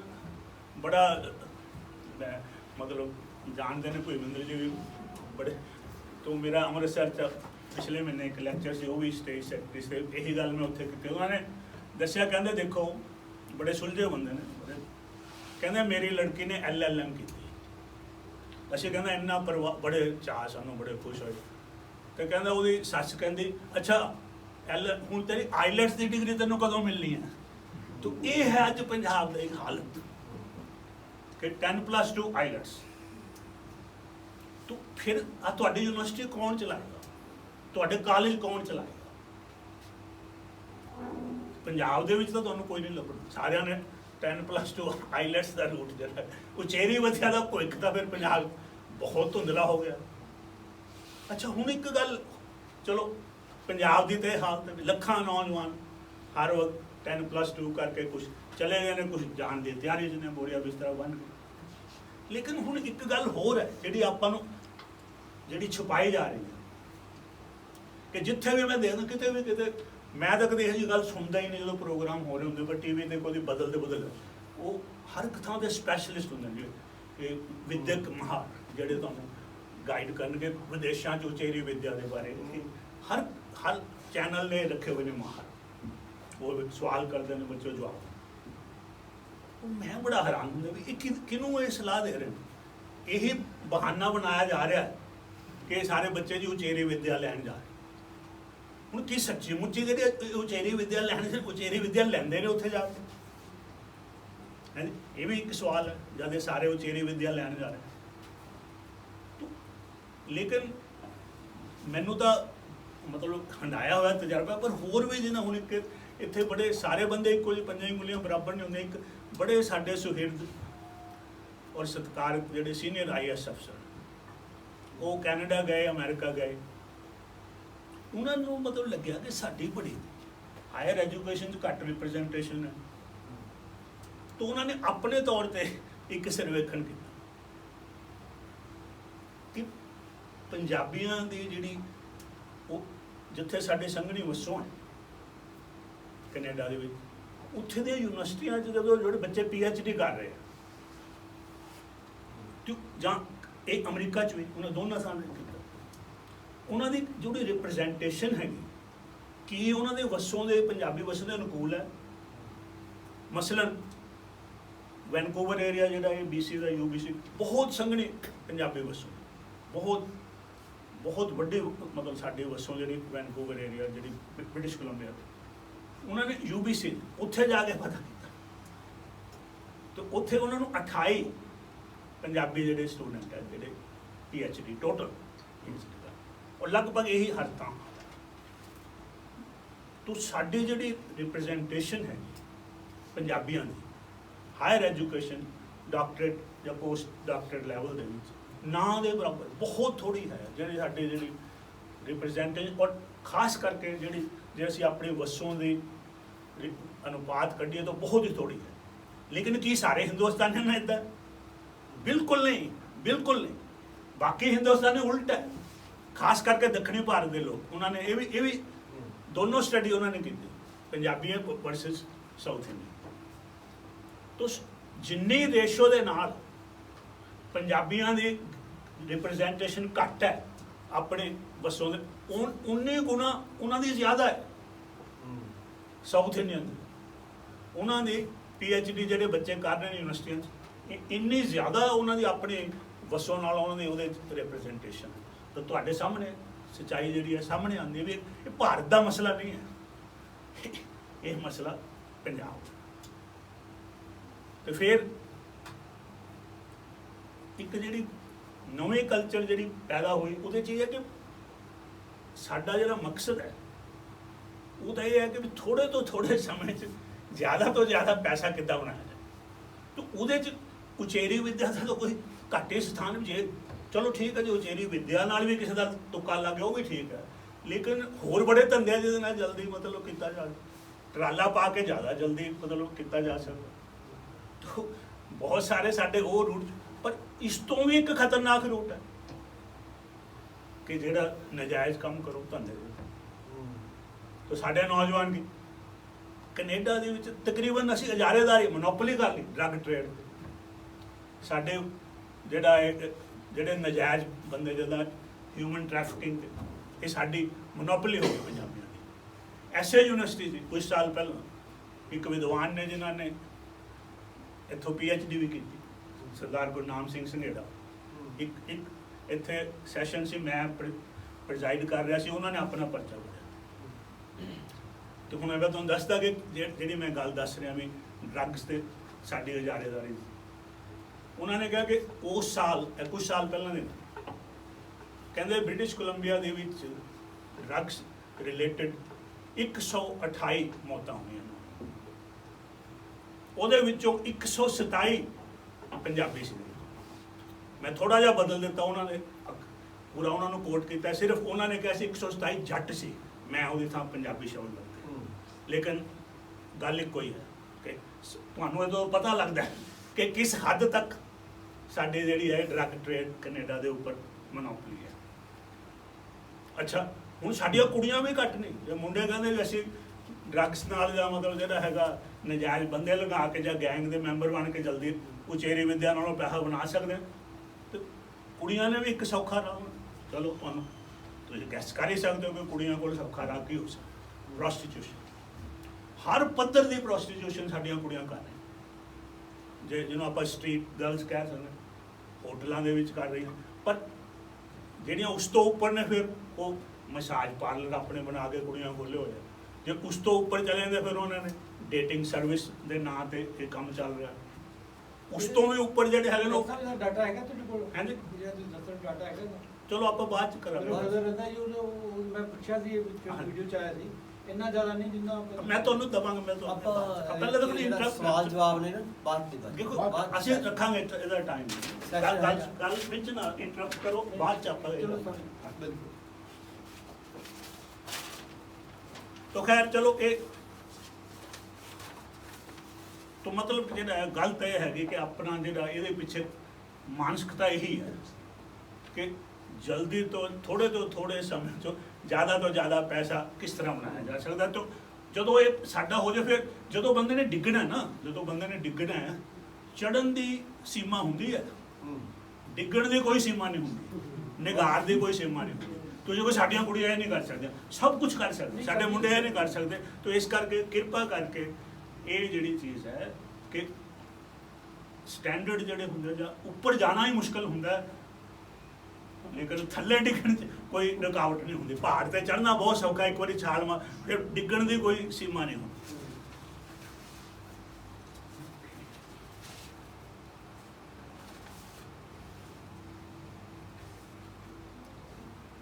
ਬੜਾ ਮਤਲਬ ਜਾਣਦੇ ਨੇ ਭੁਪਿੰਦਰ ਜੀ ਵੀ ਬੜੇ, ਤੋਂ ਮੇਰਾ ਅੰਮ੍ਰਿਤਸਰ 'ਚ ਪਿਛਲੇ ਮਹੀਨੇ ਇੱਕ ਲੈਕਚਰ ਸੀ, ਉਹ ਵੀ ਸਟੇਜ ਸੈਕਟਰੀ ਸੀ, ਇਹੀ ਗੱਲ ਮੈਂ ਉੱਥੇ ਕੀਤੀ। ਉਹਨਾਂ ਨੇ ਦੱਸਿਆ, ਕਹਿੰਦੇ ਦੇਖੋ ਬੜੇ ਸੁਲਝੇ ਬੰਦੇ ਨੇ, ਕਹਿੰਦੇ ਮੇਰੀ ਲੜਕੀ ਨੇ LLM ਕੀਤੀ, ਅਸੀਂ ਕਹਿੰਦਾ ਇੰਨਾ ਬੜੇ ਚਾਅ ਸਾਨੂੰ, ਬੜੇ ਖੁਸ਼ ਹੋਏ। ਤੇ ਕਹਿੰਦਾ ਉਹਦੀ ਸੱਸ ਕਹਿੰਦੀ ਅੱਛਾ ਹੁਣ ਤੇਰੀ ਆਈਲੈਟਸ ਦੀ ਡਿਗਰੀ ਤੈਨੂੰ ਕਦੋਂ ਮਿਲਣੀ ਹੈ। ਤਾਂ ਇਹ ਹੈ ਅੱਜ ਪੰਜਾਬ ਦੀ ਹਾਲਤ ਕਿ 10+2 ਆਈਲੈਟਸ। ਤਾਂ ਫਿਰ ਆ ਤੁਹਾਡੀ ਯੂਨੀਵਰਸਿਟੀ ਕੌਣ ਚਲਾਏਗਾ, ਤੁਹਾਡੇ ਕਾਲਜ ਕੌਣ ਚਲਾਏਗਾ? ਪੰਜਾਬ ਦੇ ਵਿੱਚ ਤਾਂ ਤੁਹਾਨੂੰ ਕੋਈ ਨਹੀਂ ਲੱਭਣਾ, ਸਾਰਿਆਂ ਨੇ 10+2 ਆਈਲੈਟਸ ਦਾ ਰੂਟ ਜਿਹੜਾ ਉਚੇਰੀ ਵਿਦਿਆ ਦਾ ਭੁੱਖ ਤਾਂ ਫਿਰ ਪੰਜਾਬ ਬਹੁਤ ਧੁੰਦਲਾ ਹੋ ਗਿਆ। ਅੱਛਾ ਹੁਣ ਇੱਕ ਗੱਲ, ਚਲੋ ਪੰਜਾਬ ਦੀ ਤੇ ਹਾਲਤ ਵੀ ਲੱਖਾਂ ਨੌਜਵਾਨ ਹਰ ਵਕਤ 10+2 ਕਰਕੇ ਕੁਛ ਚਲੇ ਗਏ ਨੇ, ਕੁਛ ਜਾਣ ਦੀ ਤਿਆਰੀ 'ਚ ਨੇ, ਬੋਰੀਆ ਬਿਸਤਰਾ ਬਣ ਗਏ। ਲੇਕਿਨ ਹੁਣ ਇੱਕ ਗੱਲ ਹੋਰ ਹੈ ਜਿਹੜੀ ਆਪਾਂ ਨੂੰ ਜਿਹੜੀ ਛੁਪਾਈ ਜਾ ਰਹੀ ਹੈ ਕਿ ਜਿੱਥੇ ਵੀ ਮੈਂ ਦੇਖਦਾ ਕਿਤੇ ਵੀ ਕਿਤੇ, ਮੈਂ ਤਾਂ ਕਦੇ ਇਹੋ ਜਿਹੀ ਗੱਲ ਸੁਣਦਾ ਹੀ ਨਹੀਂ ਜਦੋਂ ਪ੍ਰੋਗਰਾਮ ਹੋ ਰਹੇ ਹੁੰਦੇ, ਪਰ ਟੀਵੀ ਤੇ ਕੋਈ ਬਦਲ ਉਹ ਹਰ ਇੱਕ ਥਾਂ ਦੇ ਸਪੈਸ਼ਲਿਸਟ ਹੁੰਦੇ ਨੇ, ਇਹ ਵਿਦਿਅਕ ਮਾਹਰ ਜਿਹੜੇ ਤੁਹਾਨੂੰ ਗਾਈਡ ਕਰਨਗੇ ਵਿਦੇਸ਼ਾਂ 'ਚ ਉਚੇਰੀ ਵਿਦਿਆ ਦੇ ਬਾਰੇ। ਹਰ ਚੈਨਲ ਨੇ ਰੱਖੇ ਹੋਏ ਨੇ ਮਾਹਰ, ਉਹ ਸਵਾਲ ਕਰਦੇ ਨੇ, ਬੱਚੇ ਜਵਾਬ। ਮੈਂ ਬੜਾ ਹੈਰਾਨ ਹੁੰਦਾ ਵੀ ਇਹ ਕਿਹਨੂੰ ਇਹ ਸਲਾਹ ਦੇ ਰਹੇ ਨੇ। ਇਹੀ ਬਹਾਨਾ ਬਣਾਇਆ ਜਾ ਰਿਹਾ ਹੈ ਕਿ ਸਾਰੇ ਬੱਚੇ ਜੀ ਉਚੇਰੀ ਵਿਦਿਆ ਲੈਣ ਜਾ ਰਹੇ। ਹੁਣ ਕੀ ਸੱਚੀ ਮੁੱਚੀ ਜਿਹੜੀ ਉਚੇਰੀ ਵਿਦਿਆ ਲੈਣ, ਉਚੇਰੀ ਵਿਦਿਆ ਲੈਂਦੇ ਨੇ ਉੱਥੇ ਜਾ ਕੇ? ਇਹ ਵੀ ਇੱਕ ਸਵਾਲ ਹੈ ਜਦ ਇਹ ਸਾਰੇ ਉਚੇਰੀ ਵਿਦਿਆ ਲੈਣ ਜਾ ਰਹੇ। ਲੇਕਿਨ ਮੈਨੂੰ ਤਾਂ ਮਤਲਬ ਹੰਡਾਇਆ ਹੋਇਆ ਤਜਰਬਾ, ਪਰ ਹੋਰ ਵੀ ਜਿਹਨਾਂ ਹੁਣ ਇੱਕ ਇੱਥੇ ਬੜੇ ਸਾਰੇ ਬੰਦੇ ਇੱਕੋ ਜਿਹੇ, ਪੰਜਾਂ ਉਂਗਲੀਆਂ ਬਰਾਬਰ ਨਹੀਂ ਹੁੰਦੇ। ਇੱਕ ਬੜੇ ਸਾਡੇ ਸੁਹਿਰਦ ਔਰ ਸਤਿਕਾਰਤ ਜਿਹੜੇ ਸੀਨੀਅਰ IAS ਅਫਸਰ, ਉਹ ਕੈਨੇਡਾ ਗਏ, ਅਮਰੀਕਾ ਗਏ, ਉਹਨਾਂ ਨੂੰ ਮਤਲਬ ਲੱਗਿਆ ਕਿ ਸਾਡੀ ਬੜੀ ਹਾਇਰ ਐਜੂਕੇਸ਼ਨ 'ਚ ਘੱਟ ਰਿਪਰੈਜ਼ੈਂਟੇਸ਼ਨ ਹੈ। ਤਾਂ ਉਹਨਾਂ ਨੇ ਆਪਣੇ ਤੌਰ ਤੇ ਇੱਕ ਸਰਵੇਖਣ ਕੀਤਾ ਕਿ ਪੰਜਾਬੀਆਂ ਦੀ ਜਿਹੜੀ ਉਹ ਜਿੱਥੇ ਸਾਡੇ ਸੰਘਣੀ ਵਸੋਂ ਹੈ ਕੈਨੇਡਾ ਦੇ ਵਿੱਚ, ਉੱਥੇ ਦੀਆਂ ਯੂਨੀਵਰਸਿਟੀਆਂ 'ਚ ਜਦੋਂ ਜਿਹੜੇ ਬੱਚੇ PhD ਕਰ ਰਹੇ ਆ, ਜਾਂ ਇਹ ਅਮਰੀਕਾ 'ਚ ਵੀ ਉਹਨਾਂ ਦੋਨਾਂ ਸਾਹਮਣੇ ਕੀਤਾ, ਉਹਨਾਂ ਦੀ ਜਿਹੜੀ ਰਿਪਰੈਜ਼ੈਂਟੇਸ਼ਨ ਹੈਗੀ ਕੀ ਉਹਨਾਂ ਦੇ ਵਸੋਂ ਦੇ, ਪੰਜਾਬੀ ਵਸੋਂ ਦੇ ਅਨੁਕੂਲ ਹੈ। ਮਸਲਨ ਵੈਨਕੂਵਰ ਏਰੀਆ ਜਿਹੜਾ ਇਹ BC ਦਾ UBC ਬਹੁਤ ਸੰਘਣੀ ਪੰਜਾਬੀ ਵਸੋਂ, ਬਹੁਤ ਵੱਡੀ ਮਤਲਬ ਸਾਡੀ ਵਸੋਂ ਜਿਹੜੀ ਵੈਨਕੂਵਰ ਏਰੀਆ ਜਿਹੜੀ ਬ੍ਰਿਟਿਸ਼ ਕੋਲੰਬੀਆ, ਉਹਨਾਂ ਨੇ UBC ਉੱਥੇ ਜਾ ਕੇ ਪਤਾ ਕੀਤਾ ਤੇ ਉੱਥੇ ਉਹਨਾਂ ਨੂੰ 28 ਪੰਜਾਬੀ ਜਿਹੜੇ ਸਟੂਡੈਂਟ ਹੈ ਜਿਹੜੇ PhD ਟੋਟਲ, ਔਰ ਲਗਭਗ ਇਹੀ ਹਰ ਤਾਂ। ਤੋ ਸਾਡੀ ਜਿਹੜੀ ਰਿਪਰੈਜ਼ੈਂਟੇਸ਼ਨ ਹੈ ਪੰਜਾਬੀਆਂ ਦੀ ਹਾਇਰ ਐਜੂਕੇਸ਼ਨ, ਡਾਕਟਰੇਟ ਜਾਂ ਪੋਸਟ ਡਾਕਟਰੇਟ ਲੈਵਲ ਦੇ ਵਿੱਚ ਨਾ ਦੇ ਬਰਾਬਰ ਬਹੁਤ ਥੋੜੀ ਹੈ ਜਿਹੜੀ ਸਾਡੀ ਜਿਹੜੀ ਰਿਪਰੈਜ਼ੈਂਟੇਸ਼ਨ, ਔਰ ਖਾਸ ਕਰਕੇ ਜਿਹੜੀ ਜੇ ਅਸੀਂ ਆਪਣੀ ਵਸੋਂ ਦੀ ਅਨੁਪਾਤ ਕੱਢੀਏ ਤਾਂ ਬਹੁਤ ਹੀ ਥੋੜੀ ਹੈ। ਲੇਕਿਨ ਕੀ ਸਾਰੇ ਹਿੰਦੁਸਤਾਨੀਆਂ ਨੇ ਇੱਦਾਂ? ਬਿਲਕੁਲ ਨਹੀਂ, ਬਿਲਕੁਲ ਨਹੀਂ। ਬਾਕੀ ਹਿੰਦੁਸਤਾਨੀ ਉਲਟ ਹੈ, ਖਾਸ ਕਰਕੇ ਦੱਖਣੀ ਭਾਰਤ ਦੇ ਲੋਕ। ਉਹਨਾਂ ਨੇ ਇਹ ਵੀ ਦੋਨੋਂ ਸਟੱਡੀ ਉਹਨਾਂ ਨੇ ਕੀਤੀ, ਪੰਜਾਬੀ ਵਰਸਸ ਸਾਊਥ ਇੰਡੀਅਨ। ਤੋ ਜਿੰਨੀ ਰੇਸ਼ੋ ਦੇ ਨਾਲ ਪੰਜਾਬੀਆਂ ਦੀ ਰਿਪਰੈਜ਼ੈਂਟੇਸ਼ਨ ਘੱਟ ਹੈ ਆਪਣੇ ਵਸੋਂ ਦੇ, ਉਨੇ ਗੁਣਾ ਉਹਨਾਂ ਦੀ ਜ਼ਿਆਦਾ ਹੈ ਸਾਊਥ ਇੰਡੀਅਨ ਦੀ। ਉਹਨਾਂ ਦੀ PhD ਜਿਹੜੇ ਬੱਚੇ ਕਰ ਰਹੇ ਨੇ ਯੂਨੀਵਰਸਿਟੀਆਂ 'ਚ ਇੰਨੀ ਜ਼ਿਆਦਾ ਉਹਨਾਂ ਦੀ ਆਪਣੀ ਵਸੋਂ ਨਾਲ ਉਹਨਾਂ ਦੀ ਉਹਦੇ ਰਿਪਰੈਜ਼ੈਂਟੇਸ਼ਨ ਤਾਂ ਤੁਹਾਡੇ ਸਾਹਮਣੇ ਸੱਚਾਈ ਜਿਹੜੀ ਹੈ ਸਾਹਮਣੇ ਆਉਂਦੀ ਵੀ ਇਹ ਭਾਰਤ ਦਾ ਮਸਲਾ ਨਹੀਂ ਹੈ, ਇਹ ਮਸਲਾ ਪੰਜਾਬ ਦਾ। ਤੇ ਫਿਰ ਇੱਕ ਜਿਹੜੀ ਨਵੇਂ ਕਲਚਰ ਜਿਹੜੀ ਪੈਦਾ ਹੋਈ ਉਹਦੇ 'ਚ ਇਹ ਹੈ ਕਿ ਸਾਡਾ ਜਿਹੜਾ ਮਕਸਦ ਹੈ ਉਹ ਤਾਂ ਇਹ ਹੈ ਕਿ ਵੀ ਥੋੜੇ ਤੋਂ ਥੋੜੇ ਸਮੇਂ 'ਚ ਜ਼ਿਆਦਾ ਤੋਂ ਜ਼ਿਆਦਾ ਪੈਸਾ ਕਿੱਦਾਂ ਬਣਾਇਆ ਜਾਏ। ਤਾਂ ਉਹਦੇ 'ਚ ਉਚੇਰੀ ਵਿੱਦਿਆ ਦਾ ਤਾਂ ਕੋਈ ਘੱਟੇ ਸਥਾਨ ਵੀ ਜੇ ਚਲੋ ਠੀਕ ਹੈ ਜੀ, ਉਚੇਰੀ ਵਿੱਦਿਆ ਨਾਲ ਵੀ ਕਿਸੇ ਦਾ ਤੁੱਕਾ ਲੱਗ ਗਿਆ ਉਹ ਵੀ ਠੀਕ ਹੈ, ਲੇਕਿਨ ਹੋਰ ਬੜੇ ਧੰਦੇ ਜਿਹਦੇ ਨਾਲ ਜਲਦੀ ਮਤਲਬ ਕੀਤਾ ਜਾ ਟਰਾਲਾ ਪਾ ਕੇ ਜ਼ਿਆਦਾ ਜਲਦੀ ਮਤਲਬ ਕੀਤਾ ਜਾ ਸਕਦਾ। ਤਾਂ ਬਹੁਤ ਸਾਰੇ ਸਾਡੇ ਉਹ ਰੂਟ, ਪਰ ਇਸ ਤੋਂ ਵੀ ਇੱਕ ਖਤਰਨਾਕ ਰੂਟ ਹੈ ਕਿ ਜਿਹੜਾ ਨਜਾਇਜ਼ ਕੰਮ ਕਰੋ ਧੰਦੇ ਦੇ। ਤਾਂ ਸਾਡੇ ਨੌਜਵਾਨ ਕੀ ਕੈਨੇਡਾ ਦੇ ਵਿੱਚ ਤਕਰੀਬਨ ਅਸੀਂ ਇਜਾਰੇਦਾਰੀ ਮੋਨੋਪੋਲੀ ਕਰ ਲਈ ਡਰੱਗ ਟ੍ਰੇਡ। ਸਾਡੇ ਜਿਹੜੇ ਨਜਾਇਜ਼ ਬੰਦੇ ਜਿਹਦਾ ਹਿਊਮਨ ਟ੍ਰੈਫਿਕਿੰਗ ਇਹ ਸਾਡੀ ਮੋਨੋਪੋਲੀ ਹੋ ਗਈ ਪੰਜਾਬੀਆਂ ਦੀ। ਐਸੇ ਯੂਨੀਵਰਸਿਟੀ ਸੀ ਕੁਝ ਸਾਲ ਪਹਿਲਾਂ ਇੱਕ ਵਿਦਵਾਨ ਨੇ ਜਿਨ੍ਹਾਂ ਨੇ ਇੱਥੋਂ PhD ਵੀ ਕੀਤੀ, ਸਰਦਾਰ ਗੁਰਨਾਮ ਸਿੰਘ ਸੰਘੇੜਾ। ਇੱਕ ਇੱਥੇ ਸੈਸ਼ਨ ਸੀ, ਮੈਂ ਪ੍ਰੈਜ਼ਾਈਡ ਕਰ ਰਿਹਾ ਸੀ, ਉਹਨਾਂ ਨੇ ਆਪਣਾ ਪਰਚਾ ਪੜਿਆ। ਤੇ ਹੁਣ ਮੈਂ ਤੁਹਾਨੂੰ ਦੱਸਦਾ ਕਿ ਜਿਹੜੀ ਮੈਂ ਗੱਲ ਦੱਸ ਰਿਹਾ ਵੀ ਡਰੱਗਸ ਤੇ ਸਾਡੀ ਇਜਾਰੇਦਾਰੀ ਦੀ, ਉਹਨਾਂ ਨੇ ਕਿਹਾ ਕਿ ਉਸ ਸਾਲ ਕੁਝ ਸਾਲ ਪਹਿਲਾਂ ਦੇ ਕਹਿੰਦੇ ਬ੍ਰਿਟਿਸ਼ ਕੋਲੰਬੀਆ ਦੇ ਵਿੱਚ ਡਰੱਗਸ ਰਿਲੇਟਡ 128 ਮੌਤਾਂ ਹੋਈਆਂ, ਉਹਦੇ ਵਿੱਚੋਂ 127 ਪੰਜਾਬੀ ਸੀ। ਮੈਂ ਥੋੜਾ ਜਿਹਾ ਬਦਲ ਦਿੱਤਾ, ਉਹਨਾਂ ਨੇ ਪੂਰਾ ਉਹਨਾਂ ਨੂੰ ਕੋਟ ਕੀਤਾ, ਸਿਰਫ ਉਹਨਾਂ ਨੇ ਕਿਹਾ ਸੀ 127 ਜੱਟ ਸੀ, ਮੈਂ ਉਹਦੀ ਥਾਂ ਪੰਜਾਬੀ ਸ਼ਬਦ ਵਰਤੇ। ਲੇਕਿਨ ਗੱਲ ਇੱਕੋ ਹੀ ਹੈ ਕਿ ਤੁਹਾਨੂੰ ਇਹਦੋਂ ਪਤਾ ਲੱਗਦਾ ਹੈ ਕਿ ਕਿਸ ਹੱਦ ਤੱਕ ਸਾਡੀ ਜਿਹੜੀ ਹੈ ਡਰੱਗ ਟ੍ਰੇਡ ਕੈਨੇਡਾ ਦੇ ਉੱਪਰ ਮੋਨੋਪੋਲੀ ਹੈ। ਅੱਛਾ, ਹੁਣ ਸਾਡੀਆਂ ਕੁੜੀਆਂ ਵੀ ਘੱਟ ਨਹੀਂ, ਜੇ ਮੁੰਡੇ ਕਹਿੰਦੇ ਵੀ ਅਸੀਂ ਡਰੱਗਸ ਨਾਲ ਜਾਂ ਮਤਲਬ ਜਿਹੜਾ ਹੈਗਾ ਨਜਾਇਜ਼ ਬੰਦੇ ਲਗਾ ਕੇ ਜਾਂ ਗੈਂਗ ਦੇ ਮੈਂਬਰ ਬਣ ਕੇ ਜਲਦੀ ਉਚੇਰੀ ਵਿੱਦਿਆ ਨਾਲੋਂ ਪੈਸਾ ਬਣਾ ਸਕਦੇ ਹਾਂ, ਤੇ ਕੁੜੀਆਂ ਨੇ ਵੀ ਇੱਕ ਸੌਖਾ ਰਾਹ, ਚਲੋ ਤੁਹਾਨੂੰ ਤੁਸੀਂ ਗੈਸ ਕਰ ਹੀ ਸਕਦੇ ਹੋ ਕਿ ਕੁੜੀਆਂ ਕੋਲ ਸੌਖਾ ਰਾਹ ਕੀ ਹੋ ਸਕਦਾ। ਪ੍ਰੋਸਟੀਟਿਊਸ਼ਨ, ਹਰ ਪੱਧਰ ਦੀ ਪ੍ਰੋਸਟੀਟਿਊਸ਼ਨ ਸਾਡੀਆਂ ਕੁੜੀਆਂ ਕਰ ਰਹੀਆਂ, ਜੇ ਜਿਹਨੂੰ ਆਪਾਂ ਸਟਰੀਟ ਗਰਲਸ ਕਹਿ ਸਕਦੇ, ਹੋਟਲਾਂ ਦੇ ਵਿੱਚ ਕਰ ਰਹੀਆਂ। ਪਰ ਜਿਹੜੀਆਂ ਉਸ ਤੋਂ ਉੱਪਰ ਨੇ ਫਿਰ ਉਹ ਮਸਾਜ ਪਾਰਲਰ ਆਪਣੇ ਬਣਾ ਕੇ ਕੁੜੀਆਂ ਖੋਲ੍ਹੇ ਹੋਏ ਆ। ਜੇ ਉਸ ਤੋਂ ਉੱਪਰ ਚਲੇ ਜਾਂਦੇ ਫਿਰ ਉਹਨਾਂ ਨੇ ਡੇਟਿੰਗ ਸਰਵਿਸ ਦੇ ਨਾਂ ਤੇ ਇਹ ਕੰਮ ਚੱਲ ਰਿਹਾ। ਉਸ ਤੋਂ ਵੀ ਉੱਪਰ ਜਿਹੜੇ ਹੈਗੇ ਲੋਕ ਡਾਟਾ ਹੈਗਾ ਤੁਹਾਡੇ ਕੋਲ? ਹਾਂਜੀ, ਡਾਟਾ ਹੈਗਾ। ਚਲੋ ਆਪਾਂ ਬਾਅਦ ਚ ਕਰਾਂਗੇ। ਮੈਂ ਪੁੱਛਿਆ ਸੀ ਵੀਡੀਓ ਚ ਆਇਆ ਸੀ, ਇੰਨਾ ਜ਼ਿਆਦਾ ਨਹੀਂ ਜਿੰਨਾ ਮੈਂ ਤੁਹਾਨੂੰ ਦਵਾਂਗਾ। ਮੈਂ ਤੁਹਾਨੂੰ ਪਹਿਲਾਂ ਤਾਂ ਇੰਟਰਪਟ ਸਵਾਲ ਜਵਾਬ ਨੇ ਨਾ ਬਾਅਦ ਦੀ ਦੇਖੋ, ਅਸੀਂ ਰੱਖਾਂਗੇ ਇਹਦਾ ਟਾਈਮ, ਗੱਲ ਵਿੱਚ ਨਾ ਇੰਟਰਪਟ ਕਰੋ, ਬਾਅਦ ਚ ਆਪਾਂ ਬਿਲਕੁਲ। तो खैर चलो ये तो मतलब जो गल तो यह है कि अपना जो ये पिछे मानसिकता यही है कि जल्दी तो थोड़े समय चो ज़्यादा तो ज़्यादा पैसा किस तरह बनाया जा सकता। तो जो ये साडा हो जाए, फिर जो बंदे ने डिगना ना, जो बंदे ने डिगना है, चढ़न की सीमा होंगी है, डिगण की कोई सीमा नहीं होंगी, निगार की कोई सीमा नहीं होंगी। तो जो साड़ियाँ कुड़ियाँ नहीं कर सकते, सब कुछ कर सकते, साढ़े मुंडे ये नहीं कर सकते। तो इस करके किरपा करके ये जी चीज़ है कि स्टैंडर्ड जोड़े होंगे जा उपर जाना ही मुश्किल होंगे, लेकिन थले डिगण कोई रुकावट नहीं होंगी। पहाड़ पर चढ़ना बहुत सौखा, एक बार छाल मार, फिर डिगण की कोई सीमा नहीं होती।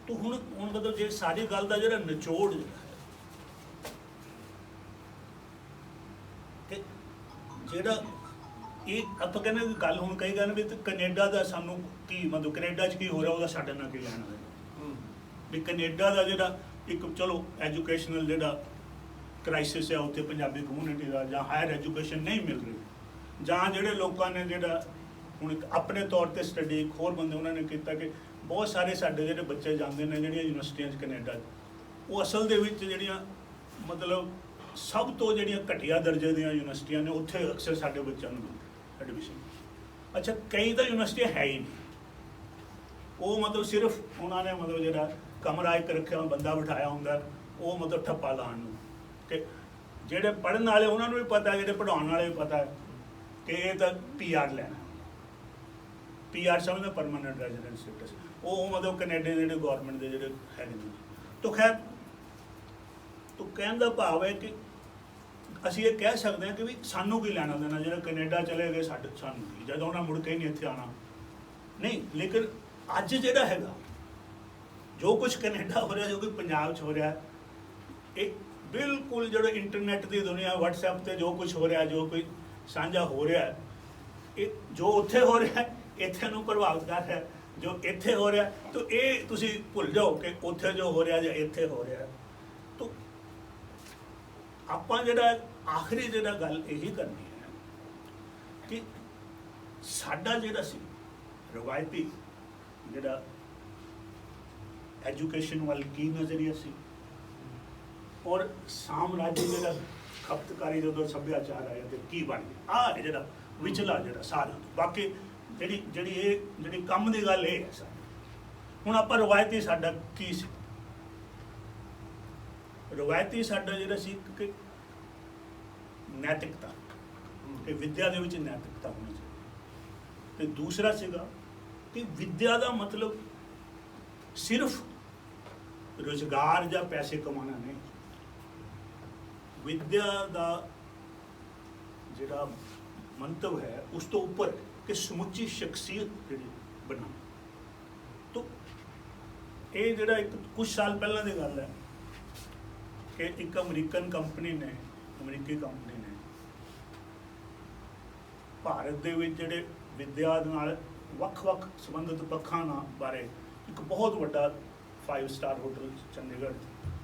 तो हुण मतलब जे सारी गल दा जिहड़ा निचोड़ कि जिहड़ा ये आपां कहने गल हुण कई कहने भी कनेडा दा सानू की मतलब कनेडा च की हो रहा ਉਹਦਾ ਸਾਡੇ ਨਾਲ ਕੀ ਲੈਣਾ है भी कनेडा दा जिहड़ा एक चलो एजुकेशनल जिहड़ा क्राइसिस है उत्थे पंजाबी कम्यूनिटी दा जां हायर एजुकेशन नहीं मिल रही जां जिहड़े लोकां ने जिहड़ा हुण अपने तौर ते स्टडी एक होर बंदे उन्होंने किया कि बहुत सारे साडे जिहड़े बच्चे जाते हैं जिहड़ियां यूनिवर्सिटियां कनेडा वो असल दे विच जिहड़ियां मतलब सब तो जिहड़ियां घटिया दर्जे दीयां यूनिवर्सिटियां ने उत्थे अक्सर साडे बच्चों नूं एडमिशन। अच्छा, कई तो यूनिवर्सिटियां है ही नहीं, वो मतलब सिर्फ उन्होंने मतलब जिहड़ा कमरा एक रखा बंदा बिठाया हुंदा वो मतलब ठप्पा लाण नूं कि जिहड़े पढ़न वाले उन्होंने भी पता है, जिहड़े पढ़ाउण वाले भी पता है कि ये तो PR लैना। PR समझना परमानेंट रेजिडेंट स्टेटस वो मतलब कनेडा के जो गौरमेंट के जो है। तो खैर तो कहने का भाव है कि ਅਸੀਂ ਇਹ ਕਹਿ ਸਕਦੇ ਹਾਂ ਕਿ ਵੀ ਸਾਨੂੰ ਕੀ ਲੈਣਾ ਦੇਣਾ ਜਿਹੜਾ ਕੈਨੇਡਾ ਚਲੇ ਗਏ ਸਾਡੇ ਸਾਨੂੰ ਕੀ ਜਦੋਂ ਉਹਨਾਂ ਮੁੜ ਕੇ ਹੀ ਨਹੀਂ ਇੱਥੇ ਆਉਣਾ ਨਹੀਂ। ਲੇਕਿਨ ਅੱਜ ਜਿਹੜਾ ਹੈਗਾ ਜੋ ਕੁਝ ਕੈਨੇਡਾ ਹੋ ਰਿਹਾ ਜੋ ਕਿ ਪੰਜਾਬ 'ਚ ਹੋ ਰਿਹਾ ਇਹ ਬਿਲਕੁਲ ਜਿਹੜਾ ਇੰਟਰਨੈਟ ਦੀ ਦੁਨੀਆ WhatsApp ਤੇ ਜੋ ਕੁਝ ਹੋ ਰਿਹਾ ਜੋ ਕੋਈ ਸਾਂਝਾ ਹੋ ਰਿਹਾ ਇਹ ਜੋ ਉੱਥੇ ਹੋ ਰਿਹਾ ਇੱਥੇ ਨੂੰ ਪ੍ਰਭਾਵਿਤ ਕਰ ਰਿਹਾ ਜੋ ਇੱਥੇ ਹੋ ਰਿਹਾ। ਤਾਂ ਇਹ ਤੁਸੀਂ ਭੁੱਲ ਜਾਓ ਕਿ ਉੱਥੇ ਜੋ ਹੋ ਰਿਹਾ ਜਾਂ ਇੱਥੇ ਹੋ ਰਿਹਾ। ਤਾਂ ਆਪਾਂ ਜਿਹੜਾ ਆਖਰੀ ਜਿਹੜਾ ਗੱਲ ਇਹੀ ਕਰਨੀ ਹੈ ਕਿ ਸਾਡਾ ਜਿਹੜਾ ਸੀ ਰਵਾਇਤੀ ਜਿਹੜਾ ਐਜੂਕੇਸ਼ਨ ਵੱਲ ਕੀ ਨਜ਼ਰੀਆ ਸੀ ਔਰ ਸਾਮਰਾਜੀ ਜਿਹੜਾ ਖਪਤਕਾਰੀ ਜਦੋਂ ਸੱਭਿਆਚਾਰ ਆਇਆ ਤੇ ਕੀ ਬਣ ਗਿਆ ਆਹ ਜਿਹੜਾ ਵਿਚਲਾ ਜਿਹੜਾ ਸਾਰਾ ਬਾਕੀ ਜਿਹੜੀ ਕੰਮ ਦੀ ਗੱਲ ਇਹ ਹੈ ਸਾਡੀ। ਹੁਣ ਆਪਾਂ ਰਵਾਇਤੀ ਸਾਡਾ ਕੀ ਸੀ ਰਵਾਇਤੀ ਸਾਡਾ ਜਿਹੜਾ ਸੀ ਕਿ ਨੈਤਿਕਤਾ ਕਿ ਵਿਦਿਆ ਦੇ ਵਿੱਚ ਨੈਤਿਕਤਾ ਹੋਣੀ ਚਾਹੀਦੀ ਤੇ ਦੂਸਰਾ ਸੀਗਾ ਕਿ ਵਿਦਿਆ ਦਾ ਮਤਲਬ ਸਿਰਫ ਰੁਜ਼ਗਾਰ ਜਾਂ ਪੈਸੇ ਕਮਾਉਣਾ ਨਹੀਂ। ਵਿਦਿਆ ਦਾ ਜਿਹੜਾ ਮੰਤਵ ਹੈ ਉਸ ਤੋਂ ਉੱਪਰ ਕਿ ਸਮੁੱਚੀ ਸ਼ਖਸੀਅਤ ਜਿਹੜੀ ਬਣਾ। ਤਾਂ ਇਹ ਜਿਹੜਾ ਇੱਕ ਕੁਝ ਸਾਲ ਪਹਿਲਾਂ ਦੀ ਗੱਲ ਹੈ ਕਿ ਇੱਕ ਅਮਰੀਕੀ ਕੰਪਨੀ ਨੇ ਭਾਰਤ ਦੇ ਵਿੱਚ ਜਿਹੜੇ ਵਿਦਿਆ ਨਾਲ ਵੱਖ-ਵੱਖ ਸੰਬੰਧਿਤ ਪੱਖਾਂ ਨਾਲ ਬਾਰੇ ਇੱਕ ਬਹੁਤ ਵੱਡਾ 5 ਸਟਾਰ ਹੋਟਲ ਚੰਡੀਗੜ੍ਹ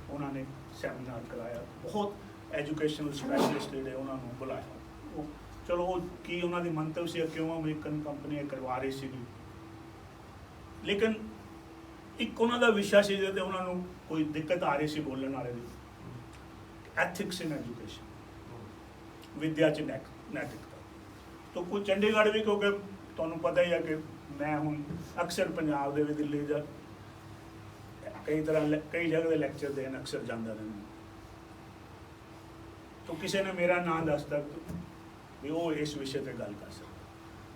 ਉਹਨਾਂ ਨੇ ਸੈਮੀਨਾਰ ਕਰਾਇਆ। ਬਹੁਤ ਐਜੂਕੇਸ਼ਨਲ ਸਪੈਸ਼ਲਿਸਟ ਜਿਹੜੇ ਉਹਨਾਂ ਨੂੰ ਬੁਲਾਇਆ। ਉਹ ਚਲੋ ਉਹ ਕੀ ਉਹਨਾਂ ਦੀ ਮੰਤਵ ਸੀ ਕਿਉਂ ਅਮਰੀਕਨ ਕੰਪਨੀ ਇਹ ਕਰਵਾ ਰਹੀ ਸੀਗੀ ਲੇਕਿਨ ਇੱਕ ਉਹਨਾਂ ਦਾ ਵਿਸ਼ਾ ਸੀ ਜਿਹਦੇ 'ਤੇ ਉਹਨਾਂ ਨੂੰ ਕੋਈ ਦਿੱਕਤ ਆ ਰਹੀ ਸੀ ਬੋਲਣ ਵਾਲੇ ਦੀ ਐਥਿਕਸ ਇਨ ਐਜੂਕੇਸ਼ਨ ਵਿਦਿਆ 'ਚ ਨੈਤਿਕਤਾ। ਤਾਂ ਕੋਈ ਚੰਡੀਗੜ੍ਹ ਵੀ ਕਿਉਂਕਿ ਤੁਹਾਨੂੰ ਪਤਾ ਹੀ ਹੈ ਕਿ ਮੈਂ ਹੁਣ ਅਕਸਰ ਪੰਜਾਬ ਦੇ ਵੀ ਦਿੱਲੀ ਜਾਂ ਕਈ ਜਗ੍ਹਾ ਦੇ ਲੈਕਚਰ ਦੇਣ ਅਕਸਰ ਜਾਂਦਾ ਰਹਿੰਦਾ। ਤਾਂ ਕਿਸੇ ਨੇ ਮੇਰਾ ਨਾਂ ਦੱਸਦਾ ਵੀ ਉਹ ਇਸ ਵਿਸ਼ੇ 'ਤੇ ਗੱਲ ਕਰ ਸਕਦਾ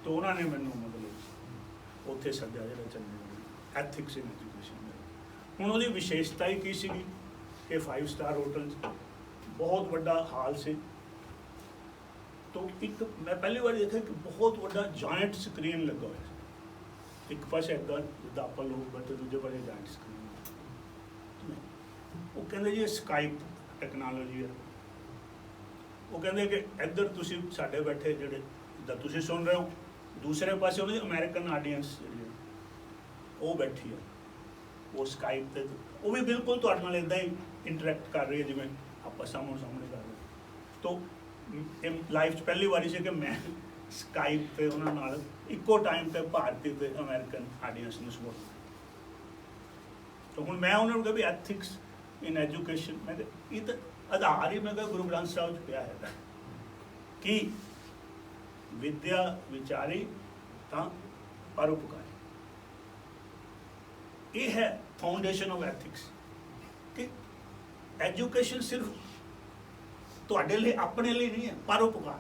ਤਾਂ ਉਹਨਾਂ ਨੇ ਮੈਨੂੰ ਮਤਲਬ ਉੱਥੇ ਸੱਦਿਆ ਜਿਹੜਾ ਚੰਡੀਗੜ੍ਹ ਐਥਿਕਸ ਇਨ ਐਜੂਕੇਸ਼ਨ। ਹੁਣ ਉਹਦੀ ਵਿਸ਼ੇਸ਼ਤਾ ਹੀ ਕੀ ਸੀਗੀ ਕਿ 5 ਸਟਾਰ ਹੋਟਲ 'ਚ ਬਹੁਤ ਵੱਡਾ ਹਾਲ ਸੀ। तो एक मैं पहली बार देखा कि बहुत बड़ा जॉइंट स्क्रीन लगा हुआ है एक पास इधर जिदा आप लोग बैठे दूजे पास जॉइंट स्क्रीन वो कहते जी स्काइप टैक्नोलॉजी है। वो कहते कि इधर तुसी साडे बैठे जिहड़े जिदा तुसी सुन रहे हो दूसरे पासे उन्होंने अमेरिकन आडियंस जी वो बैठी है वो स्काइप ते वो भी बिल्कुल तुहाडे नाल इदां ही इंटरैक्ट कर रही है जिवें आपां सामने सामने कर रहे। तो लाइफ च पहली बारी से कि मैं स्काइप पे उन्होंने नाल इको टाइम पे भारतीय ते अमेरिकन आडियंस नूं सुन। तो हुण मैं उन्होंने कहा भी एथिक्स इन एजुकेशन मैं ये तो आधार ही मैं कहा गुरु ग्रंथ साहब च पिया है कि विद्या विचारी तां परोपकारी। ये है फाउंडेशन ऑफ एथिक्स कि एजुकेशन सिर्फ ਤੁਹਾਡੇ ਲਈ ਆਪਣੇ ਲਈ ਨਹੀਂ ਹੈ ਪਰਉਪਕਾਰ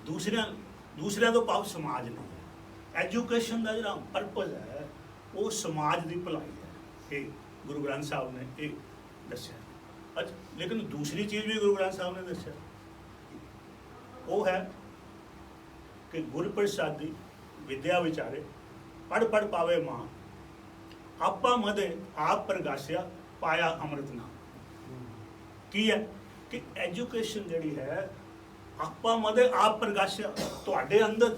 ਦੂਸਰਿਆਂ ਤੋਂ ਭਾਵ ਸਮਾਜ ਲਈ ਹੈ। ਐਜੂਕੇਸ਼ਨ ਦਾ ਜਿਹੜਾ ਪਰਪਸ ਹੈ ਉਹ ਸਮਾਜ ਦੀ ਭਲਾਈ ਹੈ। ਇਹ ਗੁਰੂ ਗ੍ਰੰਥ ਸਾਹਿਬ ਨੇ ਇਹ ਦੱਸਿਆ। ਅੱਛਾ ਲੇਕਿਨ ਦੂਸਰੀ ਚੀਜ਼ ਵੀ ਗੁਰੂ ਗ੍ਰੰਥ ਸਾਹਿਬ ਨੇ ਦੱਸਿਆ ਉਹ ਹੈ ਕਿ ਗੁਰਪ੍ਰਸਾਦੀ ਵਿਦਿਆ ਵਿਚਾਰੇ ਪੜ੍ਹ ਪਾਵੇ ਮਾਂ ਆਪਾ ਮਦੇ ਆਪ ਪ੍ਰਗਾਸਿਆ ਪਾਇਆ ਅੰਮ੍ਰਿਤ ਨਾਮ। ਕੀ ਹੈ कि एजुकेशन जी है आपा मदे आप प्रकाशिया तुहाडे अंदर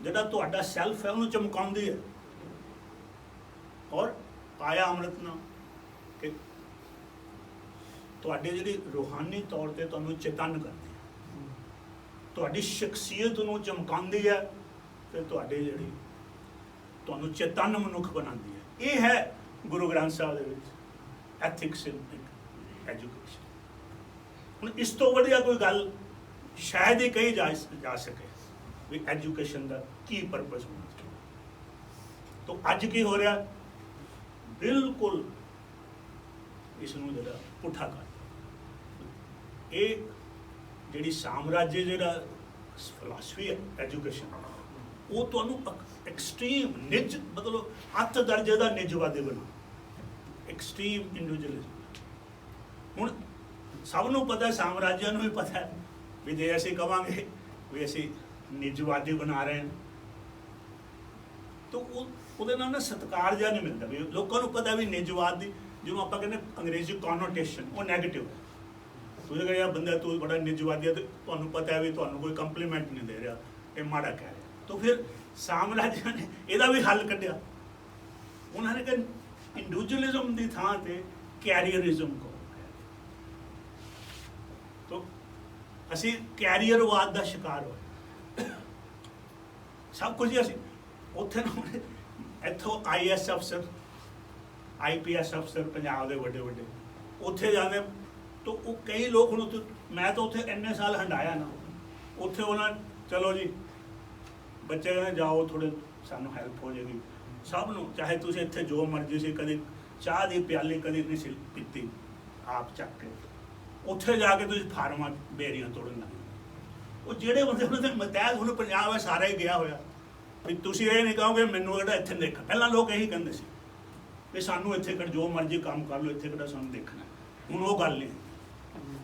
जिहड़ा तुहाडा सैल्फ है उन्होंने चमकाउंदी है और पाया अमृत नाम कि तुहाडे जिहड़ी रूहानी तौर पर तुहानूं चेतन करदी है तुहाडी शख्सियत नूं चमकाउंदी है ते तुहाडे जिहड़ी तुहानूं चेतन मनुख बनाती है। ये है गुरु ग्रंथ साहब दे विच एथिक्स इन एजुकेशन। ਹੁਣ ਇਸ ਤੋਂ ਵਧੀਆ ਕੋਈ ਗੱਲ ਸ਼ਾਇਦ ਹੀ ਕਹੀ ਜਾ ਸਕੇ ਵੀ ਐਜੂਕੇਸ਼ਨ ਦਾ ਕੀ ਪਰਪਸ ਹੋਣਾ ਚਾਹੀਦਾ। ਤਾਂ ਅੱਜ ਕੀ ਹੋ ਰਿਹਾ ਬਿਲਕੁਲ ਇਸ ਨੂੰ ਜਿਹੜਾ ਪੁੱਠਾ ਕਰ ਇਹ ਜਿਹੜੀ ਸਾਮਰਾਜੀ ਜਿਹੜਾ ਫਿਲਾਸਫੀ ਹੈ ਐਜੂਕੇਸ਼ਨ ਉਹ ਤੁਹਾਨੂੰ ਐਕਸਟ੍ਰੀਮ ਨਿੱਜ ਮਤਲਬ ਅੱਤ ਦਰਜੇ ਦਾ ਨਿੱਜਵਾਦੀ ਬਣਾ, ਐਕਸਟ੍ਰੀਮ ਇੰਡੀਵਿਜੂਅਲਿਜ਼ਮ। ਹੁਣ ਸਭ ਨੂੰ ਪਤਾ, ਸਾਮਰਾਜਿਆਂ ਨੂੰ ਵੀ ਪਤਾ ਵੀ ਜੇ ਅਸੀਂ ਕਵਾਂਗੇ ਵੀ ਅਸੀਂ ਨਿੱਜਵਾਦੀ ਬਣਾ ਰਹੇ ਹਾਂ ਤਾਂ ਉਹਦੇ ਨਾਲ ਨਾ ਸਤਿਕਾਰ ਜਿਹਾ ਨਹੀਂ ਮਿਲਦਾ। ਵੀ ਲੋਕਾਂ ਨੂੰ ਪਤਾ ਵੀ ਨਿੱਜਵਾਦ ਦੀ ਜਿਹਨੂੰ ਆਪਾਂ ਕਹਿੰਦੇ ਅੰਗਰੇਜ਼ੀ ਕਨੋਟੇਸ਼ਨ ਉਹ ਨੈਗੇਟਿਵ ਹੈ। ਤੁਸੀਂ ਕਹਿੰਦੇ ਯਾਰ ਬੰਦਾ ਤੂੰ ਬੜਾ ਨਿੱਜਵਾਦੀ ਹੈ, ਤੇ ਤੁਹਾਨੂੰ ਪਤਾ ਹੈ ਵੀ ਤੁਹਾਨੂੰ ਕੋਈ ਕੰਪਲੀਮੈਂਟ ਨਹੀਂ ਦੇ ਰਿਹਾ, ਇਹ ਮਾੜਾ ਕਹਿ ਰਿਹਾ। ਤਾਂ ਫਿਰ ਸਾਮਰਾਜਿਆਂ ਨੇ ਇਹਦਾ ਵੀ ਹੱਲ ਕੱਢਿਆ। ਉਹਨਾਂ ਨੇ ਕਿਹਾ ਇੰਡੀਵਿਜੂਅਲਿਜ਼ਮ ਦੀ ਥਾਂ ਤੇ ਕੈਰੀਅਰਿਜ਼ਮ ਕਰੋ। ਤਾਂ ਅਸੀਂ ਕੈਰੀਅਰਵਾਦ ਦਾ ਸ਼ਿਕਾਰ ਹੋਏ। ਸਭ ਕੁਝ ਹੀ ਅਸੀਂ ਉੱਥੇ ਨਾ ਇੱਥੋਂ IAS ਅਫਸਰ, IPS ਅਫਸਰ ਪੰਜਾਬ ਦੇ ਵੱਡੇ ਵੱਡੇ ਉੱਥੇ ਜਾਂਦੇ ਤਾਂ ਉਹ ਕਈ ਲੋਕ ਹੁਣ ਉੱਥੇ, ਮੈਂ ਤਾਂ ਉੱਥੇ ਇੰਨੇ ਸਾਲ ਹੰਡਾਇਆ ਨਾ, ਉੱਥੇ ਉਹਨਾਂ ਚਲੋ ਜੀ ਬੱਚੇ ਕਹਿੰਦੇ ਜਾਓ ਥੋੜ੍ਹੇ ਸਾਨੂੰ ਹੈਲਪ ਹੋ ਜਾਏਗੀ। ਸਭ ਨੂੰ ਚਾਹੇ ਤੁਸੀਂ ਇੱਥੇ ਜੋ ਮਰਜ਼ੀ ਸੀ, ਕਦੇ ਚਾਹ ਦੀ ਪਿਆਲੀ ਕਦੇ ਨਹੀਂ ਸੀ ਪੀਤੀ ਆਪ ਚੱਕ ਕੇ, ਉੱਥੇ ਜਾ ਕੇ ਤੁਸੀਂ ਫਾਰਮਾਂ ਬੇਰੀਆਂ ਤੋੜਨ ਲੱਗੇ। ਉਹ ਜਿਹੜੇ ਬੰਦੇ ਉਹਨਾਂ ਦੇ ਮਤਹਿਤ ਹੁਣ ਪੰਜਾਬ ਹੈ ਸਾਰਾ ਹੀ ਗਿਆ ਹੋਇਆ ਵੀ ਤੁਸੀਂ ਇਹ ਨਹੀਂ ਕਹੋਗੇ ਮੈਨੂੰ ਜਿਹੜਾ ਇੱਥੇ ਦੇਖਣਾ। ਪਹਿਲਾਂ ਲੋਕ ਇਹੀ ਕਹਿੰਦੇ ਸੀ ਵੀ ਸਾਨੂੰ ਇੱਥੇ ਕਿਹੜਾ ਜੋ ਮਰਜ਼ੀ ਕੰਮ ਕਰ ਲਓ, ਇੱਥੇ ਕਿਹੜਾ ਸਾਨੂੰ ਦੇਖਣਾ। ਹੁਣ ਉਹ ਗੱਲ ਨਹੀਂ,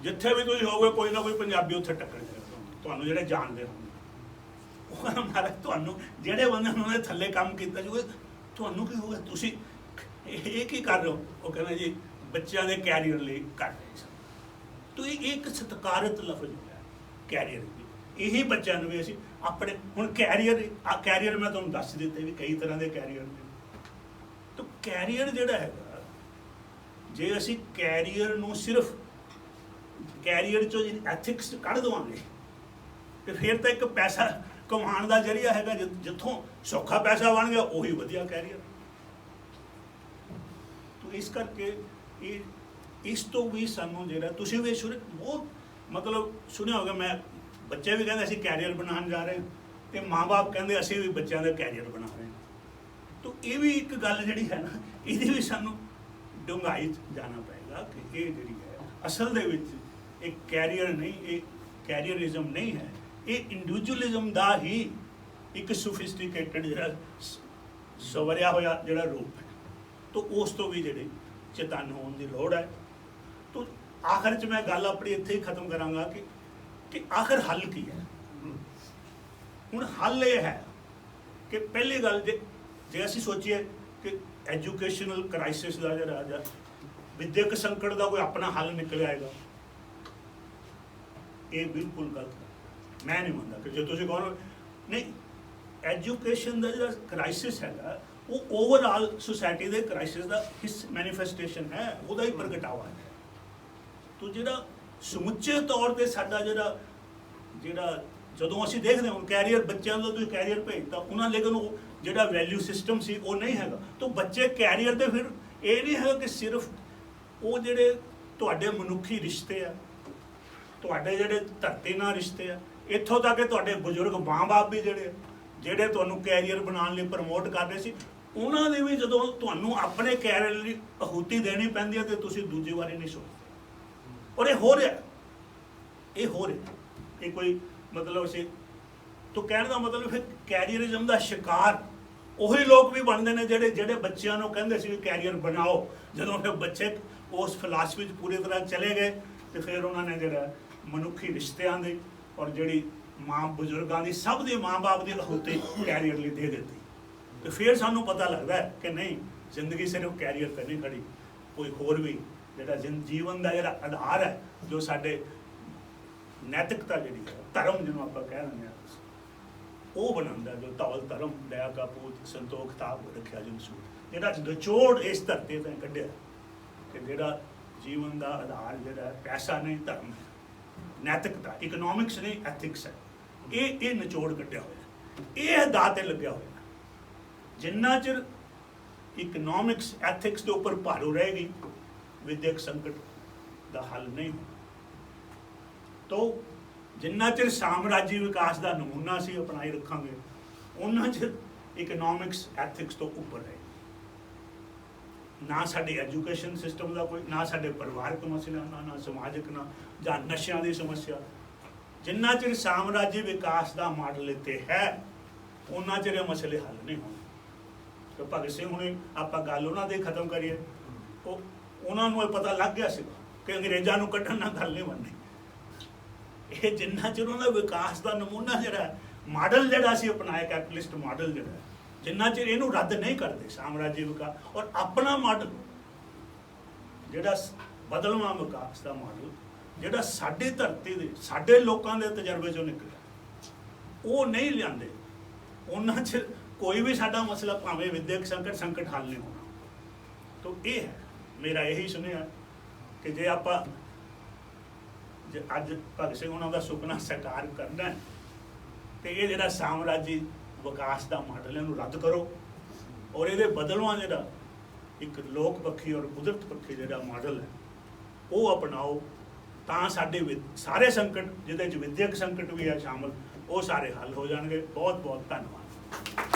ਜਿੱਥੇ ਵੀ ਤੁਸੀਂ ਹੋਗੇ ਕੋਈ ਨਾ ਕੋਈ ਪੰਜਾਬੀ ਉੱਥੇ ਟੱਕਰ ਜਾਏਗਾ ਤੁਹਾਨੂੰ, ਜਿਹੜੇ ਜਾਣਦੇ ਹੋਣ। ਉਹ ਕਹਿੰਦਾ ਮਹਾਰਾਜ ਤੁਹਾਨੂੰ ਜਿਹੜੇ ਬੰਦੇ ਉਹਨਾਂ ਦੇ ਥੱਲੇ ਕੰਮ ਕੀਤਾ ਜੂਗਾ ਤੁਹਾਨੂੰ ਕੀ ਹੋਗਾ, ਤੁਸੀਂ ਇਹ ਕੀ ਕਰ ਰਹੇ ਹੋ? ਉਹ ਕਹਿੰਦਾ ਜੀ ਬੱਚਿਆਂ ਦੇ ਕੈਰੀਅਰ ਲਈ ਕਰ ਰਹੇ ਸੀ। ਤਾਂ ਇਹ ਇੱਕ ਸਤਿਕਾਰਤ ਲਫ਼ਜ਼ ਹੋਇਆ ਕੈਰੀਅਰ ਦੀ। ਇਹੀ ਬੱਚਿਆਂ ਨੂੰ ਵੀ ਅਸੀਂ ਆਪਣੇ ਹੁਣ ਕੈਰੀਅਰ ਮੈਂ ਤੁਹਾਨੂੰ ਦੱਸ ਦਿੱਤੇ ਵੀ ਕਈ ਤਰ੍ਹਾਂ ਦੇ ਕੈਰੀਅਰ ਨੇ। ਤਾਂ ਕੈਰੀਅਰ ਜਿਹੜਾ ਹੈਗਾ, ਜੇ ਅਸੀਂ ਕੈਰੀਅਰ ਨੂੰ ਸਿਰਫ ਕੈਰੀਅਰ 'ਚੋਂ ਐਥਿਕਸ ਕੱਢ ਦੇਵਾਂਗੇ ਤੇ ਫਿਰ ਤਾਂ ਇੱਕ ਪੈਸਾ ਕਮਾਉਣ ਦਾ ਜ਼ਰੀਆ ਹੈਗਾ, ਜਿੱਥੋਂ ਸੌਖਾ ਪੈਸਾ ਬਣ ਗਿਆ ਉਹੀ ਵਧੀਆ ਕੈਰੀਅਰ। ਤਾਂ ਇਸ ਕਰਕੇ ਇਸ ਤੋਂ ਵੀ ਸਾਨੂੰ ਜਿਹੜਾ ਤੁਸੀਂ ਵੀ ਬਹੁਤ ਮਤਲਬ ਸੁਣਿਆ ਹੋਗਾ, ਮੈਂ ਬੱਚੇ ਵੀ ਕਹਿੰਦੇ ਅਸੀਂ ਕੈਰੀਅਰ ਬਣਾਉਣ ਜਾ ਰਹੇ ਹਾਂ ਤੇ ਮਾਂ-ਬਾਪ ਕਹਿੰਦੇ ਅਸੀਂ ਵੀ ਬੱਚਿਆਂ ਦਾ ਕੈਰੀਅਰ ਬਣਾ ਰਹੇ ਹਾਂ। ਤਾਂ ਇਹ ਵੀ ਇੱਕ ਗੱਲ ਜਿਹੜੀ ਹੈ ਨਾ, ਇਹਦੀ ਵੀ ਸਾਨੂੰ ਡੂੰਘਾਈ 'ਚ ਜਾਣਾ ਪਏਗਾ ਕਿ ਇਹ ਜਿਹੜੀ ਹੈ ਅਸਲ ਦੇ ਵਿੱਚ ਇਹ ਕੈਰੀਅਰ ਨਹੀਂ, ਇਹ ਕੈਰੀਅਰਿਜ਼ਮ ਨਹੀਂ ਹੈ, ਇਹ ਇੰਡੀਵਿਜੂਅਲਿਜ਼ਮ ਦਾ ਹੀ ਇੱਕ ਸੋਫਿਸਟੀਕੇਟਡ ਜਿਹੜਾ ਸਵਰਿਆ ਹੋਇਆ ਜਿਹੜਾ ਰੂਪ ਹੈ। ਤਾਂ ਉਸ ਤੋਂ ਵੀ ਜਿਹੜੇ ਚੇਤਨ ਹੋਣ ਦੀ ਲੋੜ ਹੈ। ਤਾਂ ਆਖਰ 'ਚ ਮੈਂ ਗੱਲ ਆਪਣੀ ਇੱਥੇ ਹੀ ਖਤਮ ਕਰਾਂਗਾ ਕਿ ਆਖਰ ਹੱਲ ਕੀ ਹੈ। ਹੁਣ ਹੱਲ ਇਹ ਹੈ ਕਿ ਪਹਿਲੀ ਗੱਲ ਜੇ ਅਸੀਂ ਸੋਚੀਏ ਕਿ ਐਜੂਕੇਸ਼ਨਲ ਕ੍ਰਾਈਸਿਸ ਦਾ ਜਿਹੜਾ ਵਿਦਿਅਕ ਸੰਕਟ ਦਾ ਕੋਈ ਆਪਣਾ ਹੱਲ ਨਿਕਲ ਆਏਗਾ, ਇਹ ਬਿਲਕੁਲ ਗਲਤ ਹੈ। ਮੈਂ ਨਹੀਂ ਮੰਨਦਾ ਕਿ ਜੇ ਤੁਸੀਂ ਕਹੋ ਨਹੀਂ, ਐਜੂਕੇਸ਼ਨ ਦਾ ਜਿਹੜਾ ਕ੍ਰਾਈਸਿਸ ਹੈਗਾ ਉਹ ਓਵਰਆਲ ਸੁਸਾਇਟੀ ਦੇ ਕ੍ਰਾਈਸਿਸ ਦਾ ਮੈਨੀਫੈਸਟੇਸ਼ਨ ਹੈ, ਉਹਦਾ ਹੀ ਪ੍ਰਗਟਾਵਾ ਹੈ। ਤੋ ਜਿਹੜਾ ਸਮੁੱਚੇ ਤੌਰ ਤੇ ਸਾਡਾ ਜਿਹੜਾ ਜਦੋਂ ਅਸੀਂ ਦੇਖਦੇ ਹਾਂ ਕੈਰੀਅਰ, ਬੱਚਿਆਂ ਦਾ ਤੁਸੀਂ ਕੈਰੀਅਰ ਭੇਜਤਾ ਉਹਨਾਂ, ਲੇਕਿਨ ਉਹ ਜਿਹੜਾ ਵੈਲਿਊ ਸਿਸਟਮ ਸੀ ਉਹ ਨਹੀਂ ਹੈਗਾ। ਤਾਂ ਬੱਚੇ ਕੈਰੀਅਰ ਤੇ ਫਿਰ ਇਹ ਨਹੀਂ ਹੈਗਾ ਕਿ ਸਿਰਫ ਉਹ ਜਿਹੜੇ ਤੁਹਾਡੇ ਮਨੁੱਖੀ ਰਿਸ਼ਤੇ ਆ, ਤੁਹਾਡੇ ਜਿਹੜੇ ਧਰਤੀ ਨਾਲ ਰਿਸ਼ਤੇ ਆ, ਇੱਥੋਂ ਤੱਕ ਕਿ ਤੁਹਾਡੇ ਬਜ਼ੁਰਗ ਮਾਂ-ਬਾਪ ਵੀ ਜਿਹੜੇ ਤੁਹਾਨੂੰ ਕੈਰੀਅਰ ਬਣਾਉਣ ਲਈ ਪ੍ਰਮੋਟ ਕਰ ਰਹੇ ਸੀ, ਉਹਨਾਂ ਦੇ ਵੀ ਜਦੋਂ ਤੁਹਾਨੂੰ ਆਪਣੇ ਕੈਰੀਅਰ ਲਈ ਆਹੂਤੀ ਦੇਣੀ ਪੈਂਦੀ ਹੈ ਤੇ ਤੁਸੀਂ ਦੂਜੀ ਵਾਰੀ ਨਹੀਂ ਸੋਚਦੇ। ਔਰ ਇਹ ਹੋ ਰਿਹਾ, ਇਹ ਕੋਈ ਮਤਲਬ ਅਸੀਂ ਤਾਂ ਕਹਿਣ ਦਾ ਮਤਲਬ ਫਿਰ ਕੈਰੀਅਰਿਜ਼ਮ ਦਾ ਸ਼ਿਕਾਰ ਉਹੀ ਲੋਕ ਵੀ ਬਣਦੇ ਨੇ ਜਿਹੜੇ ਬੱਚਿਆਂ ਨੂੰ ਕਹਿੰਦੇ ਸੀ ਵੀ ਕੈਰੀਅਰ ਬਣਾਓ। ਜਦੋਂ ਫਿਰ ਬੱਚੇ ਉਸ ਫਿਲਾਸਫੀ 'ਚ ਪੂਰੀ ਤਰ੍ਹਾਂ ਚਲੇ ਗਏ ਤੇ ਫਿਰ ਉਹਨਾਂ ਨੇ ਜਿਹੜਾ ਮਨੁੱਖੀ ਰਿਸ਼ਤਿਆਂ ਦੀ ਔਰ ਜਿਹੜੀ ਮਾਂ ਬਜ਼ੁਰਗਾਂ ਦੀ ਸਭ ਦੇ ਮਾਂ-ਬਾਪ ਦੀ ਆਹੂਤੀ ਕੈਰੀਅਰ ਲਈ ਦੇ ਦਿੱਤੀ। ਤੇ ਫਿਰ ਸਾਨੂੰ ਪਤਾ ਲੱਗਦਾ ਹੈ ਕਿ ਨਹੀਂ, ਜ਼ਿੰਦਗੀ ਸਿਰਫ ਕੈਰੀਅਰ 'ਤੇ ਨਹੀਂ ਖੜੀ, ਕੋਈ ਹੋਰ ਵੀ ਜਿਹੜਾ ਜੀਵਨ ਦਾ ਜਿਹੜਾ ਆਧਾਰ ਹੈ, ਜੋ ਸਾਡੇ ਨੈਤਿਕਤਾ ਜਿਹੜੀ ਹੈ, ਧਰਮ ਜਿਹਨੂੰ ਆਪਾਂ ਕਹਿ ਦਿੰਦੇ ਹਾਂ, ਉਹ ਬਣਾਉਂਦਾ। ਜੋ ਧਵਲ ਧਰਮ ਦਇਆ ਕਾ ਪੂਤ ਸੰਤੋਖ ਤਾਪ ਰੱਖਿਆ ਜਿਨ ਸੂਤ, ਜਿਹੜਾ ਨਿਚੋੜ ਇਸ ਧਰਤੀ ਤੋਂ ਕੱਢਿਆ ਕਿ ਜਿਹੜਾ ਜੀਵਨ ਦਾ ਆਧਾਰ ਜਿਹੜਾ ਪੈਸਾ ਨਹੀਂ ਧਰਮ ਹੈ, ਨੈਤਿਕਤਾ, ਇਕਨੋਮਿਕਸ ਨਹੀਂ ਐਥਿਕਸ ਹੈ। ਇਹ ਨਿਚੋੜ ਕੱਢਿਆ ਹੋਇਆ, ਇਹ ਦਾਅ 'ਤੇ ਲੱਗਿਆ ਹੋਇਆ। ਜਿੰਨਾ ਚਿਰ ਇਕਨੋਮਿਕਸ ਐਥਿਕਸ ਦੇ ਉੱਪਰ ਭਾਰੂ ਰਹੇਗੀ, ਵਿਦਿਅਕ ਸੰਕਟ ਦਾ ਹੱਲ ਨਹੀਂ ਹੋਣਾ। ਤਾਂ ਜਿੰਨਾ ਚਿਰ ਸਾਮਰਾਜੀ ਵਿਕਾਸ ਦਾ ਨਮੂਨਾ ਅਸੀਂ ਅਪਣਾਈ ਰੱਖਾਂਗੇ, ਉਹਨਾਂ ਚਿਰ ਇਕਨੋਮਿਕਸ ਐਥਿਕਸ ਤੋਂ ਉੱਪਰ ਰਹੇਗੀ। ਨਾ ਸਾਡੇ ਐਜੂਕੇਸ਼ਨ ਸਿਸਟਮ ਦਾ ਕੋਈ, ਨਾ ਸਾਡੇ ਪਰਿਵਾਰਕ ਮਸਲਾ, ਨਾ ਸਮਾਜਿਕ, ਨਾ ਜਾਂ ਨਸ਼ਿਆਂ ਦੀ ਸਮੱਸਿਆ। ਜਿੰਨਾ ਚਿਰ ਸਾਮਰਾਜੀ ਵਿਕਾਸ ਦਾ ਮਾਡਲ ਇੱਥੇ ਹੈ, ਉਹਨਾਂ ਚਿਰ ਇਹ ਮਸਲੇ ਹੱਲ ਨਹੀਂ ਹੋਣੇ। ਤੇ ਭਗਤ ਸਿੰਘ ਹੁਣੇ ਆਪਾਂ ਗੱਲ ਉਹਨਾਂ ਦੀ ਖਤਮ ਕਰੀਏ, ਉਹ ਉਹਨਾਂ ਨੂੰ ਇਹ ਪਤਾ ਲੱਗ ਗਿਆ ਸੀ ਕਿ ਅੰਗਰੇਜ਼ਾਂ ਨੂੰ ਕੱਢਣ ਨਾਲ ਗੱਲ ਨਹੀਂ ਬਣਨੀ। ਇਹ ਜਿੰਨਾ ਚਿਰ ਉਹਨਾਂ ਦਾ ਵਿਕਾਸ ਦਾ ਨਮੂਨਾ ਜਿਹੜਾ ਮਾਡਲ ਜਿਹੜਾ ਸੀ ਅਪਣਾਇਆ, ਕੈਪੀਟਲਿਸਟ ਮਾਡਲ ਜਿਹੜਾ, ਜਿੰਨਾ ਚਿਰ ਇਹਨੂੰ ਰੱਦ ਨਹੀਂ ਕਰਦੇ ਸਾਮਰਾਜੀ ਵਿਕਾਸ ਔਰ ਆਪਣਾ ਮਾਡਲ ਜਿਹੜਾ ਬਦਲਵਾਂ ਵਿਕਾਸ ਦਾ ਮਾਡਲ ਜਿਹੜਾ ਸਾਡੀ ਧਰਤੀ ਦੇ ਸਾਡੇ ਲੋਕਾਂ ਦੇ ਤਜਰਬੇ ਚੋਂ ਨਿਕਲਿਆ, ਉਹ ਨਹੀਂ ਲਿਆਂਦੇ, ਉਹਨਾਂ 'ਚ ਕੋਈ ਵੀ ਸਾਡਾ ਮਸਲਾ ਭਾਵੇਂ ਵਿਦਿਅਕ ਸੰਕਟ ਹੱਲ ਨਹੀਂ ਹੋਣਾ। ਤਾਂ ਇਹ ਹੈ ਮੇਰਾ ਇਹੀ ਸੁਨੇਹਾ ਕਿ ਜੇ ਆਪਾਂ ਅੱਜ ਭਗਤ ਸਿੰਘ ਉਹਨਾਂ ਦਾ ਸੁਪਨਾ ਸਾਕਾਰ ਕਰਨਾ ਹੈ ਤੇ ਇਹ ਜਿਹੜਾ ਸਾਮਰਾਜੀ ਵਿਕਾਸ ਦਾ ਮਾਡਲ ਇਹਨੂੰ ਰੱਦ ਕਰੋ ਔਰ ਇਹਦੇ ਬਦਲਵਾਂ ਜਿਹੜਾ ਇੱਕ ਲੋਕ ਪੱਖੀ ਔਰ ਕੁਦਰਤ ਪੱਖੀ ਜਿਹੜਾ ਮਾਡਲ ਹੈ ਉਹ ਅਪਣਾਓ, ਤਾਂ ਸਾਡੇ ਸਾਰੇ ਸੰਕਟ ਜਿਹਦੇ 'ਚ ਵਿਦਿਅਕ ਸੰਕਟ ਵੀ ਹੈ ਸ਼ਾਮਲ, ਉਹ ਸਾਰੇ ਹੱਲ ਹੋ ਜਾਣਗੇ। ਬਹੁਤ ਬਹੁਤ ਧੰਨਵਾਦ।